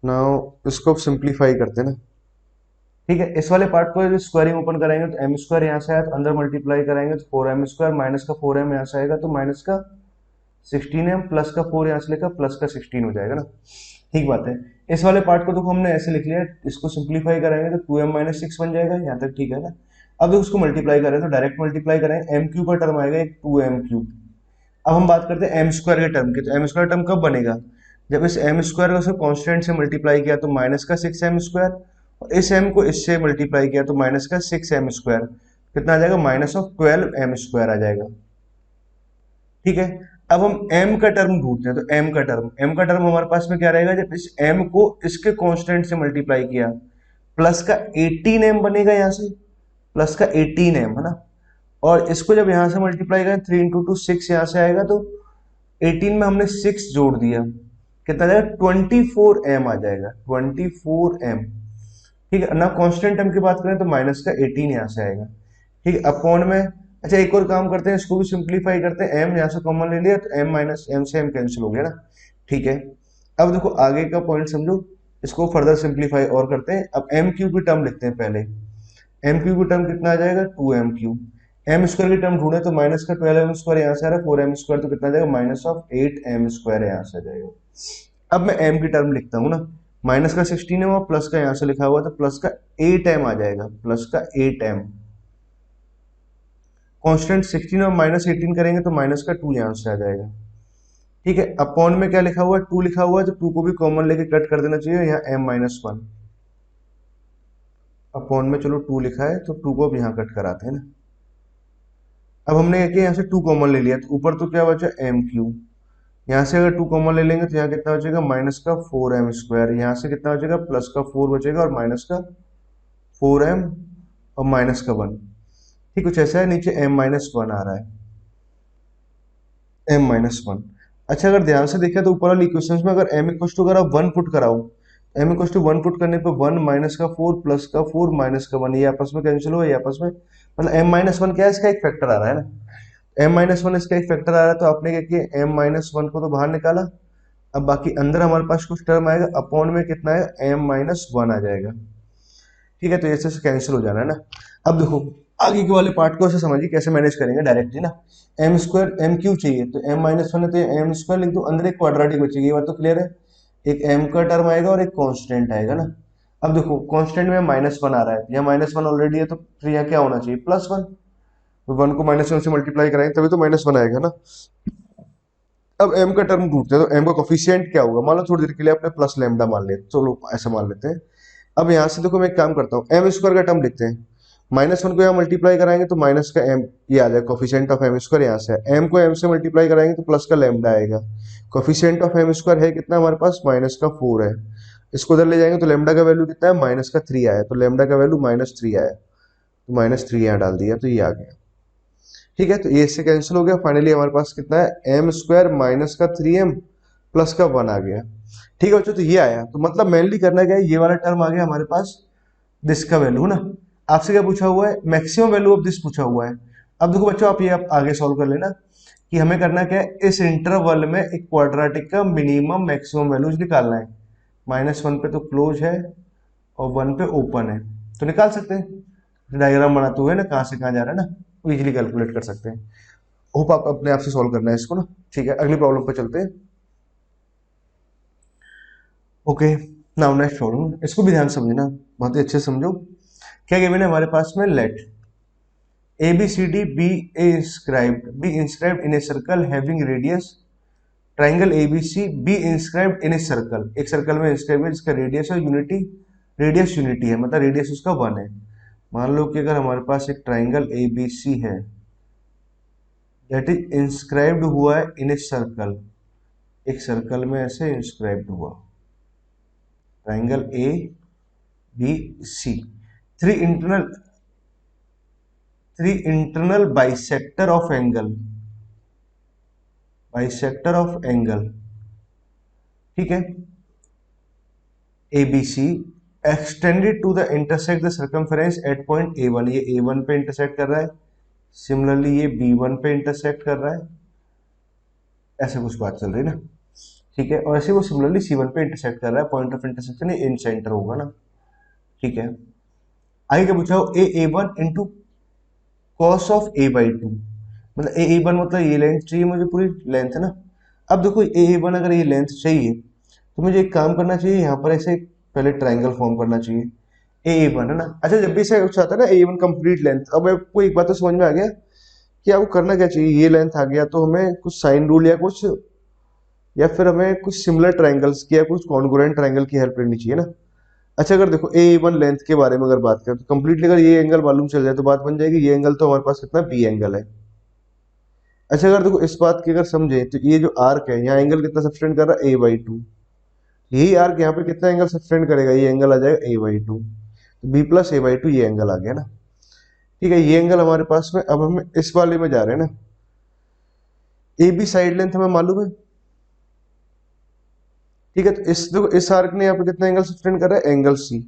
नाउ इसको सिंप्लीफाई करते हैं ना। ठीक है, इस वाले पार्ट को स्क्वायरिंग ओपन कराएंगे तो एम स्क्वायर यहाँ से आया, तो अंदर मल्टीप्लाई कराएंगे तो 4m स्क्वायर माइनस का 4m यहाँ से आएगा, तो माइनस का 16m प्लस का 4 यहाँ से लेकर प्लस का 16 हो जाएगा ना। ठीक बात है, इस वाले पार्ट को तो हमने ऐसे लिख लिया, इसको सिंप्लीफाई कराएंगे तो 2m माइनस 6 बन जाएगा, यहाँ तक ठीक है ना। अब उसको मल्टीप्लाई करें तो डायरेक्ट मल्टीप्लाई करेंगे, एम क्यूब का टर्म आएगा एक 2m क्यूब। अब हम बात करते हैं एम स्क्वायर के टर्म की, तो एम स्क्वायर टर्म कब बनेगा, जब इस एम स्क्वायर को कांस्टेंट से मल्टीप्लाई किया तो माइनस का 6m स्क्वायर, और इस m को इससे मल्टीप्लाई किया तो माइनस का 6m स्क्वायर, कितना आ जाएगा माइनस ऑफ 12m स्क्वायर आ जाएगा। ठीक है, अब हम m का टर्म ढूंढते हैं, तो m का टर्म हमारे पास में क्या रहेगा, जब इस m को इसके कांस्टेंट से मल्टीप्लाई किया, प्लस का 18m बनेगा यहाँ से, प्लस का 18m है ना, और इसको जब यहां से मल्टीप्लाई करें 3 इंटू 2 6 यहाँ से आएगा, तो 18 में हमने 6 जोड़ दिया, कितना आ जाएगा 24m आ जाएगा, 24m। ठीक है ना, कांस्टेंट टर्म की बात करें तो माइनस का 18 यहाँ से आएगा। ठीक है, अपॉन में, अच्छा एक और काम करते हैं, इसको भी सिंप्लीफाई करते हैं, m यहाँ से कॉमन ले लिया तो m माइनस m से m कैंसिल हो गया ना। ठीक है, अब देखो आगे का पॉइंट समझो, इसको फर्दर सिंप्लीफाई और करते हैं। अब m क्यूब की टर्म लिखते हैं पहले, m क्यूब की टर्म कितना आ जाएगा 2m क्यूब, एम स्क्वायर की टर्म ढूंढे तो माइनस का 12m स्क्वायर यहाँ से आ रहा है, 4m स्क्वायर तो कितना आ जाएगा माइनस ऑफ 8m स्क्वायर यहाँ से आ जाएगा। अब मैं m की टर्म लिखता हूँ ना, माइनस का 16m और प्लस का यहाँ से लिखा हुआ तो प्लस का 8m आ जाएगा, प्लस का 8m। कांस्टेंट 16 और माइनस 18 करेंगे तो माइनस का 2 यहाँ से आ जाएगा। ठीक है, अपॉन में क्या लिखा हुआ है 2 लिखा हुआ है, तो 2 को भी कॉमन लेके कट कर देना चाहिए, यहाँ m माइनस 1, अपॉन में चलो 2 लिखा है तो 2 को अब यहाँ कट कराते हैं ना। अब हमने क्या किया, यहाँ से 2 कॉमन ले लिया, तो ऊपर तो क्या बचा m क्यूब, यहाँ से अगर 2 कॉमन ले लेंगे तो यहाँ कितना बचेगा माइनस का 4m स्क्वायर, यहाँ से कितना बचेगा प्लस का 4 बचेगा, और माइनस का 4m और माइनस का 1। ठीक, कुछ ऐसा है, नीचे m माइनस 1 आ रहा है, m माइनस 1। अच्छा अगर ध्यान से देखा तो ऊपर वाली इक्वेशन में अगर m इक्वल टू अगर आप 1 पुट कराओ, m इक्वल टू 1 पुट करने पे 1 माइनस का 4 प्लस का 4 माइनस का 1, ये आपस में कैंसिल हो, ये आपस में, मतलब m माइनस 1 क्या है, इसका एक फैक्टर आ रहा है ना, m माइनस 1 इसका एक फैक्टर आ रहा है, तो आपने क्या किया m माइनस 1 को तो बाहर निकाला, अब बाकी अंदर हमारे पास कुछ टर्म आएगा, अपॉन में कितना है m माइनस 1 आ जाएगा। ठीक है, तो ऐसे से कैंसिल हो जाना है ना। अब देखो आगे के वाले पार्ट को ऐसे समझिए कैसे मैनेज करेंगे डायरेक्टली ना, एम स्क्वायर एम क्यू चाहिए तो m माइनस 1 है तो एम स्क्वायर लिख दो, अंदर एक क्वाड्रेटिक बचेगी, ये बात तो क्लियर है, एक m का टर्म आएगा और एक कांस्टेंट आएगा ना। अब देखो कांस्टेंट में माइनस 1 आ रहा है, यहाँ माइनस 1 ऑलरेडी है, तो फिर यहाँ क्या होना चाहिए प्लस 1, तो 1 को माइनस 1 से मल्टीप्लाई कराएंगे तभी तो माइनस 1 आएगा ना। अब m का टर्म ढूंढते हैं, तो m का कोफिशिएंट क्या होगा, मान लो थोड़ी देर के लिए आपने प्लस लैम्डा मान लिया, चलो ऐसा मान लेते हैं। अब यहाँ से देखो मैं एक काम करता हूँ, एम स्क्वायर का टर्म लिखते हैं, माइनस 1 को यहाँ मल्टीप्लाई कराएंगे तो माइनस का m ये आ जाएगा, कोफिशिएंट ऑफ एम स्क्वायर यहाँ से है, m को m से मल्टीप्लाई कराएंगे तो प्लस का लैम्डा आएगा, कोफिशिएंट ऑफ एम स्क्वायर है कितना हमारे पास माइनस का 4 है, इसको उधर ले जाएंगे तो लैम्डा का वैल्यू कितना है माइनस का 3 आया, तो लैम्डा का वैल्यू माइनस 3 आया, तो माइनस 3 यहाँ डाल दिया तो ये आ गया। ठीक है, तो ये इससे कैंसिल हो गया, फाइनली हमारे पास कितना है एम स्क्वायर माइनस का 3m प्लस का 1 आ गया। ठीक है बच्चों, तो ये आया, तो मतलब मेनली करना क्या है, ये वाला टर्म आ गया हमारे पास, दिस का वैल्यू ना, आपसे क्या पूछा हुआ है मैक्सिमम वैल्यू ऑफ दिस पूछा हुआ है। अब देखो बच्चों आप ये आप आगे सॉल्व कर लेना कि हमें करना क्या है, इस इंटरवल में एक क्वाड्रेटिक का मिनिमम मैक्सिमम वैल्यूज निकालना है, -1 पे तो क्लोज है और 1 पे ओपन है, तो निकाल सकते हैं, डायग्राम बनाते हुए ना कहाँ से कहाँ जा रहा है ना, वो इजिली कैलकुलेट कर सकते हैं। होप आप अपने आप से सॉल्व करना है इसको ना। ठीक है, अगली प्रॉब्लम पे चलते हैं। ओके, नाउ नेक्स्ट प्रॉब्लम, इसको भी ध्यान से समझना, बहुत ही अच्छे से समझो। क्या गिवन है हमारे पास में, let A B C D be inscribed in a circle having radius triangle ABC be inscribed in a circle, एक सर्कल में इंस्क्राइब है जिसका रेडियस है रेडियस यूनिटी है, मतलब रेडियस उसका 1 है। मान लो कि अगर हमारे पास एक ट्राइंगल एबीसी है दैट इज इंस्क्राइब्ड हुआ है इन ए सर्कल, एक सर्कल में ऐसे इंस्क्राइब्ड हुआ triangle A B C, three internal bisector of angle, ठीक है, ABC extended to the intersect the circumference at point A1, ये A1 पे इंटरसेक्ट कर रहा है, सिमिलरली ये B1 पे इंटरसेक्ट कर रहा है, ऐसे कुछ बात चल रही है ना, ठीक है, और ऐसे वो सिमिलरली C1 पे इंटरसेक्ट कर रहा है, point of intersection in centre होगा ना, ठीक है। आगे क्या पूछा हो, A1 into cos of A/2, मतलब A1 मतलब ये लेंथ चाहिए मुझे, पूरी लेंथ है ना। अब देखो A1 अगर ये लेंथ चाहिए तो मुझे एक काम करना चाहिए, यहाँ पर ऐसे पहले ट्राइंगल फॉर्म करना चाहिए, A1 है ना। अच्छा, जब भी इसे चाहता है ना A1 कंप्लीट लेंथ, अब आपको एक बात तो समझ में आ गया कि आपको करना क्या चाहिए, ये लेंथ आ गया तो हमें कुछ साइन रूल या फिर हमें कुछ सिमिलर ट्राइंगल्स की या कुछ कॉन्ग्रुएंट ट्राइंगल की हेल्प लेनी चाहिए ना। अच्छा, अगर देखो A1 लेंथ के बारे में अगर बात करें तो कंप्लीटली अगर ये एंगल मालूम चल जाए तो बात बन जाएगी, ये एंगल तो हमारे पास कितना बी एंगल है। अच्छा, अगर देखो इस बात की अगर समझे तो ये जो आर्क है यहाँ एंगल कितना सब्सटेंड कर रहा है, A/2, यही आर्क यहाँ पे कितना एंगल सब्सटेंड करेगा, ये एंगल आ जाएगा A/2, तो B प्लस A/2 ये एंगल आ गया ना, ठीक है। ये एंगल हमारे पास में, अब हम इस वाले में जा रहे हैं ना, ए बी साइड लेंथ हमें मालूम है, ठीक है, तो देखो इस आर्क ने यहाँ पे कितना एंगल सब्सटेंड कर रहा है, एंगल C,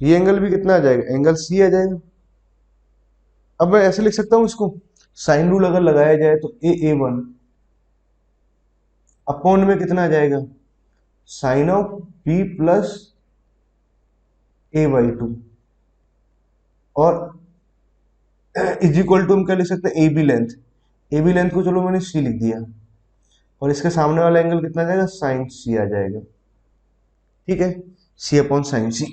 ये एंगल भी कितना आ जाएगा, एंगल C आ जाएगा। अब मैं ऐसे लिख सकता हूँ इसको, साइन रूल अगर लगाया जाए तो A1 अपॉन में कितना आ जाएगा, sine of B plus A/2, और इज इक्वल टू हम क्या लिख सकते हैं, ए बी लेंथ को चलो मैंने C लिख दिया, और इसके सामने वाला एंगल कितना आ जाएगा, साइन C आ जाएगा, ठीक है, C अपॉन साइन C।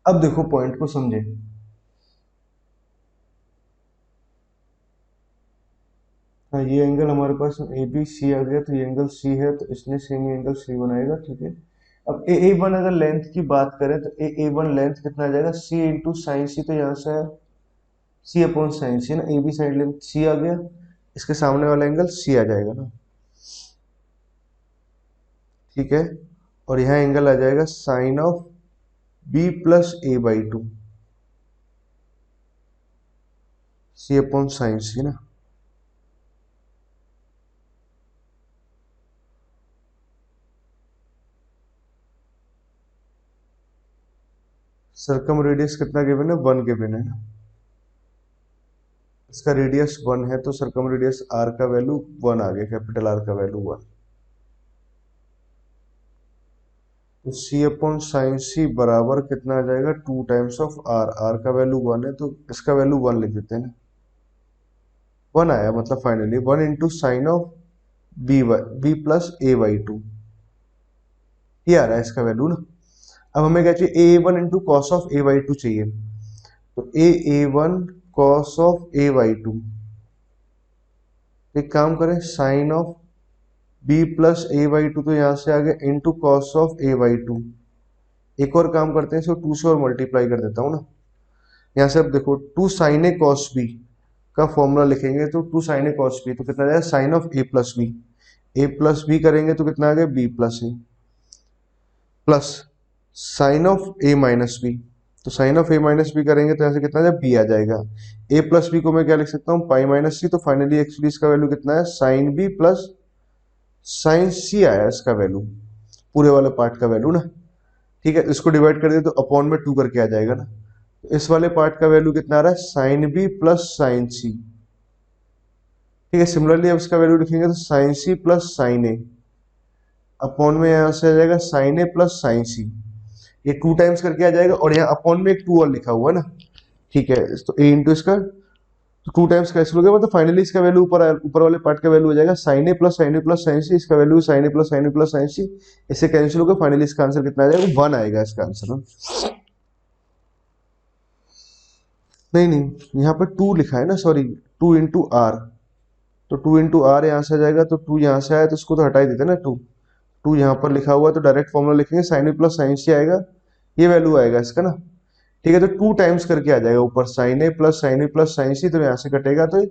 अब देखो पॉइंट को समझे, हाँ ये एंगल हमारे पास ए बी सी आ गया, तो ये एंगल C है तो इसने सेम एंगल C बनाएगा, ठीक है। अब A1 अगर लेंथ की बात करें तो A1 लेंथ कितना आ जाएगा, C इंटू साइन C, तो यहाँ से C अपॉन साइन C ना, A B side length C आ गया, इसके सामने वाला एंगल C आ जाएगा ना, ठीक है, और यहाँ एंगल आ जाएगा sine of B plus A/2, C upon sine C ना। सर्कम रेडियस कितना गिवन है, 1 गिवन है ना, इसका रेडियस 1 है तो सर्कम रेडियस R का वैल्यू 1 आ गया, कैपिटल R का वैल्यू 1, तो C अपॉन साइन C बराबर कितना आ जाएगा, 2 टाइम्स ऑफ R, R का वैल्यू 1 है तो इसका वैल्यू 1 लिख देते हैं ना, 1 आया, मतलब finally 1 into sine of B plus A/2, ये आ रहा है इसका वैल्यू ना। अब हमें क्या चाहिए, A1 into cos of A/2 चाहिए, तो A1 कॉस ऑफ A/2, एक काम करें sign of B plus A/2, तो यहाँ से आ गया इंटू कॉस ऑफ A/2, एक और काम करते हैं, इसको 2 से और मल्टीप्लाई कर देता हूँ ना, यहाँ से अब देखो 2 साइन ए कॉस बी का फॉर्मूला लिखेंगे तो 2 साइन ए कॉस बी तो कितना आ जाएगा, sine of A plus B करेंगे तो कितना आ गया, B plus A, plus sine of A minus B, तो sine of A minus B करेंगे तो यहाँ से कितना आ जाएगा, बी आ जाएगा। ए प्लस बी को मैं क्या लिख सकता हूँ, पाई माइनस सी, तो फाइनली एक्चुअली इसका वैल्यू कितना है, साइन बी प्लस साइन सी आया इसका वैल्यू, पूरे वाले पार्ट का वैल्यू ना, ठीक है। इसको डिवाइड कर दिया तो अपॉन में 2 करके आ जाएगा ना, तो इस वाले पार्ट का वैल्यू कितना आ रहा है, साइन बी प्लस साइन सी, ठीक है। सिमिलरली अब इसका वैल्यू लिखेंगे तो साइन सी प्लस साइन ए, अपॉन में यहाँ से आ जाएगा साइन ए प्लस साइन सी, ये 2 टाइम्स करके आ जाएगा, और यहाँ अपॉन में एक 2 और लिखा हुआ है ना, ठीक है, तो ए इंटू इसका तो 2 टाइम्स कैंसिल हो गया, मतलब फाइनली इसका वैल्यू ऊपर वाले पार्ट का वैल्यू हो जाएगा sign A plus sign A plus sine सी, इसका value sign A plus sign A plus sine सी, इससे कैंसिल होगा, फाइनली इसका आंसर कितना आ जाएगा, 1 आएगा इसका आंसर। नहीं नहीं, यहाँ पर 2 लिखा है ना, सॉरी 2 इंटू आर, तो 2 इंटू आर यहाँ से आ जाएगा, तो 2 यहाँ से आया तो उसको तो हटा ही देते ना, 2 यहाँ पर लिखा हुआ है तो डायरेक्ट फॉर्मूला लिखेंगे साइन ए प्लस साइन सी आएगा, ये वैल्यू आएगा इसका ना। ठीक है, तो 2 टाइम्स करके आ जाएगा ऊपर sine A plus sine C, तो यहाँ से कटेगा तो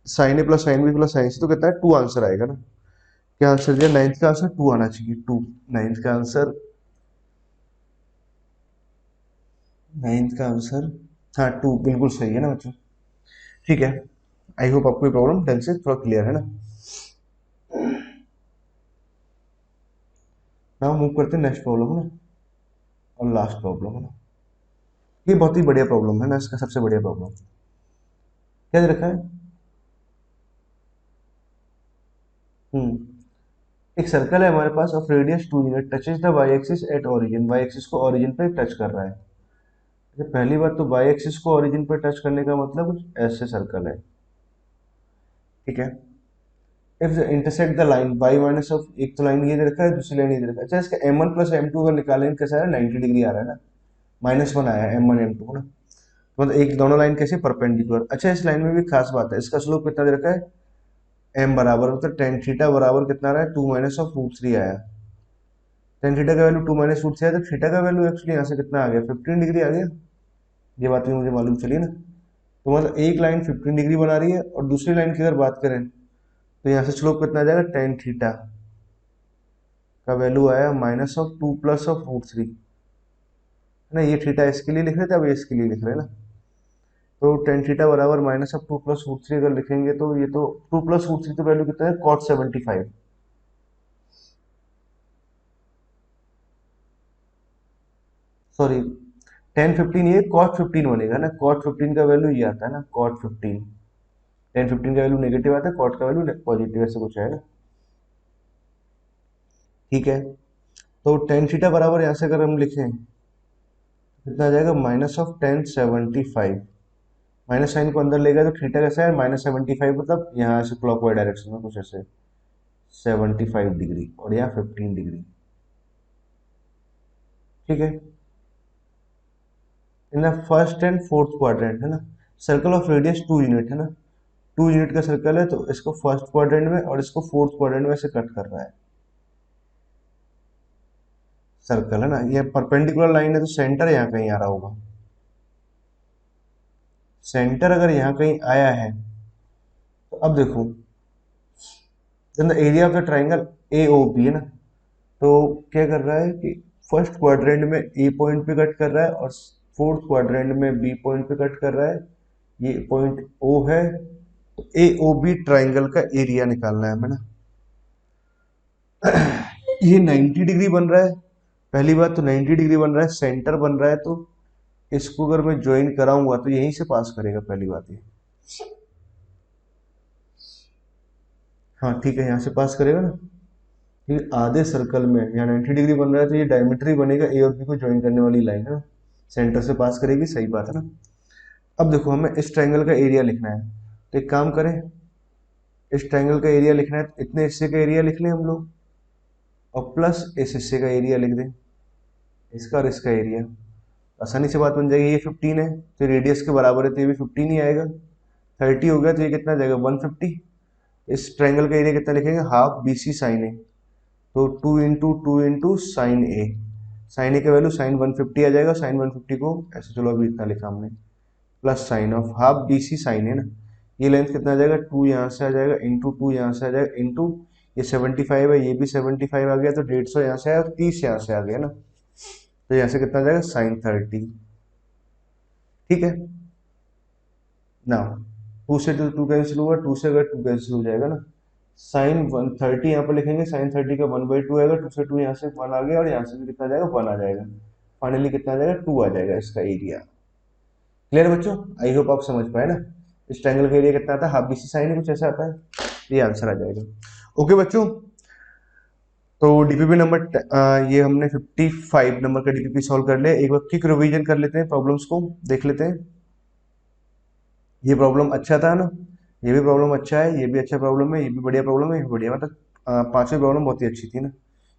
sine A plus sine B plus sine C, तो कितना है 2 आंसर आएगा ना। क्या आंसर दिया, 9th का आंसर 2 आना चाहिए, 2 9th का आंसर, 9th का आंसर हाँ 2 बिल्कुल सही है ना बच्चों। ठीक है, आई होप आपको ये प्रॉब्लम ढंग से थोड़ा क्लियर है ना। नाउ मूव करते हैं नेक्स्ट प्रॉब्लम है ना, और लास्ट प्रॉब्लम है ना, ये बहुत ही बढ़िया प्रॉब्लम है ना, इसका सबसे बढ़िया प्रॉब्लम क्या दे रखा है। एक सर्कल है हमारे पास of radius 2 unit touches the Y axis at origin, Y axis को ओरिजिन पे टच कर रहा है। तो पहली बात तो वाई एक्सिस को ओरिजिन पे टच करने का मतलब कुछ ऐसे सर्कल है, ठीक है। If intersect the line Y minus of, एक तो लाइन ये दे रखा है, दूसरी लाइन ये दे रखा है, अच्छा इसका m1 प्लस m2 अगर निकालें कैसा है, 90 डिग्री आ रहा है ना, -1 आया है m1 m2 ना, मतलब एक दोनों लाइन कैसे परपेंडिकुलर। अच्छा इस लाइन में भी खास बात है, इसका स्लोप कितना दे रखा है, m बराबर, मतलब टेन थीटा बराबर कितना आ रहा है, 2 माइनस ऑफ रूट 3 आया। टेन थीटा का वैल्यू 2 माइनस रूट 3 आया, तो थीटा का वैल्यू एक्चुअली यहाँ से कितना आ गया, 15 डिग्री आ गया। ये बात भी मुझे मालूम चली ना। तो मतलब एक लाइन 15 डिग्री बना रही है, और दूसरी लाइन की अगर बात करें तो यहाँ से स्लोप कितना आ जाएगा, टेन थीटा का वैल्यू आया -2 प्लस ऑफ रूट 3 है ना। ये थीटा इसके लिए लिख रहे थे, अब ये इसके लिए लिख रहे हैं ना। तो टेन थीटा बराबर -2 प्लस रूट 3 अगर लिखेंगे तो ये तो 2 प्लस रूट 3 तो वैल्यू कितना है, cot 75, सॉरी 10 15, ये cot 15 बनेगा ना, cot 15 का वैल्यू ये आता है ना, cot 15, 10 15 का वैल्यू नेगेटिव आता है, cot का वैल्यू पॉजिटिव, ऐसे कुछ है ना। ठीक है, तो टेन थीटा बराबर यहाँ से अगर हम लिखें कितना आ जाएगा, -1075, माइनस साइन को अंदर लेगा तो थीटा कैसा है, -75, मतलब यहाँ से क्लॉकवाइज डायरेक्शन में कुछ ऐसे 75 डिग्री, और यहाँ 15 डिग्री। ठीक है, in the first and fourth quadrant है ना, सर्कल ऑफ रेडियस 2 यूनिट है ना, 2 यूनिट का सर्कल है, तो इसको फर्स्ट क्वाड्रेंट में और इसको फोर्थ क्वाड्रेंट में से कट कर रहा है सर्कल है ना। ये परपेंडिकुलर लाइन है, तो सेंटर यहाँ कहीं आ रहा होगा, सेंटर अगर यहाँ कहीं आया है तो अब देखो, the area of the triangle A O B है ना, तो क्या कर रहा है कि फर्स्ट क्वाड्रेंट में ए पॉइंट पे कट कर रहा है, और फोर्थ क्वाड्रेंट में बी पॉइंट पे कट कर रहा है, ये पॉइंट ओ है, तो ए ओ बी ट्राइंगल का एरिया निकालना है हमें ना। ये 90 डिग्री बन रहा है, पहली बात तो 90 डिग्री बन रहा है, सेंटर बन रहा है, तो इसको अगर मैं ज्वाइन कराऊंगा तो यहीं से पास करेगा, पहली बात ये, हाँ ठीक है, यहाँ से पास करेगा ना। ये आधे सर्कल में यहाँ 90 डिग्री बन रहा है, तो ये डायमीटर ही बनेगा, ए और बी को ज्वाइन करने वाली लाइन है ना, सेंटर से पास करेगी, सही बात है ना। अब देखो हमें इस ट्रायंगल का एरिया लिखना है, तो एक काम करें, इस ट्रायंगल का एरिया लिखना है तो इतने हिस्से का एरिया लिख लें हम लोग, और प्लस इस हिस्से का एरिया लिख दें, इसका और इसका एरिया, आसानी से बात बन जाएगी। ये 15 है तो रेडियस के बराबर है, तो ये भी 15 ही आएगा, 30 हो गया तो ये कितना आ जाएगा, 150। इस ट्रायंगल का एरिया कितना लिखेंगे, हाफ बी सी साइन ए, तो 2 इंटू साइन ए, साइन ए का वैल्यू साइन 150 आ जाएगा, साइन 150 को ऐसे, चलो अभी इतना लिखा हमने, plus sine of half B C sine है ना, ये लेंथ कितना आ जाएगा, 2 यहाँ से आ जाएगा, इंटू 2 यहाँ से आ जाएगा, इंटू ये 75 है, ये भी 75 आ गया, तो 150 यहाँ से आया, 30 यहाँ से आ गया ना, तो यहाँ से कितना आ जाएगा, साइन 30। ठीक है ना, 2 से 2 कैंसिल हुआ, 2 से अगर 2 कैंसिल हो जाएगा ना, साइन 130 यहाँ पर लिखेंगे, साइन 30 का 1/2 आएगा, 2 से 2 यहाँ से 1 आ गया, और यहाँ से भी कितना आ जाएगा, 1 आ जाएगा, फाइनली कितना आ जाएगा, 2 आ जाएगा इसका एरिया। क्लियर बच्चों, आई होप आप समझ पाए ना। इस ट्रायंगल का एरिया कितना आता है, हाफ बी सी साइन कुछ ऐसा आता है, ये आंसर आ जाएगा। ओके बच्चों, तो डीपीपी नंबर ये हमने 55 नंबर का डीपीपी सॉल्व कर लिया। एक बार क्विक रिवीजन कर लेते हैं, प्रॉब्लम्स को देख लेते हैं। ये प्रॉब्लम अच्छा था ना, ये भी प्रॉब्लम अच्छा है, ये भी अच्छा प्रॉब्लम है, ये भी बढ़िया प्रॉब्लम है, ये भी बढ़िया, मतलब पांचवी प्रॉब्लम बहुत ही अच्छी थी ना।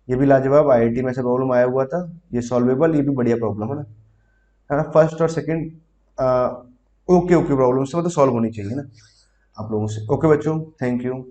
ये भी लाजवाब, आईआईटी में से प्रॉब्लम आया हुआ था, ये सॉल्वेबल, ये भी बढ़िया प्रॉब्लम है ना। फर्स्ट और सेकंड ओके ओके प्रॉब्लम से मतलब सॉल्व होनी चाहिए ना आप लोगों से। ओके बच्चों, थैंक यू।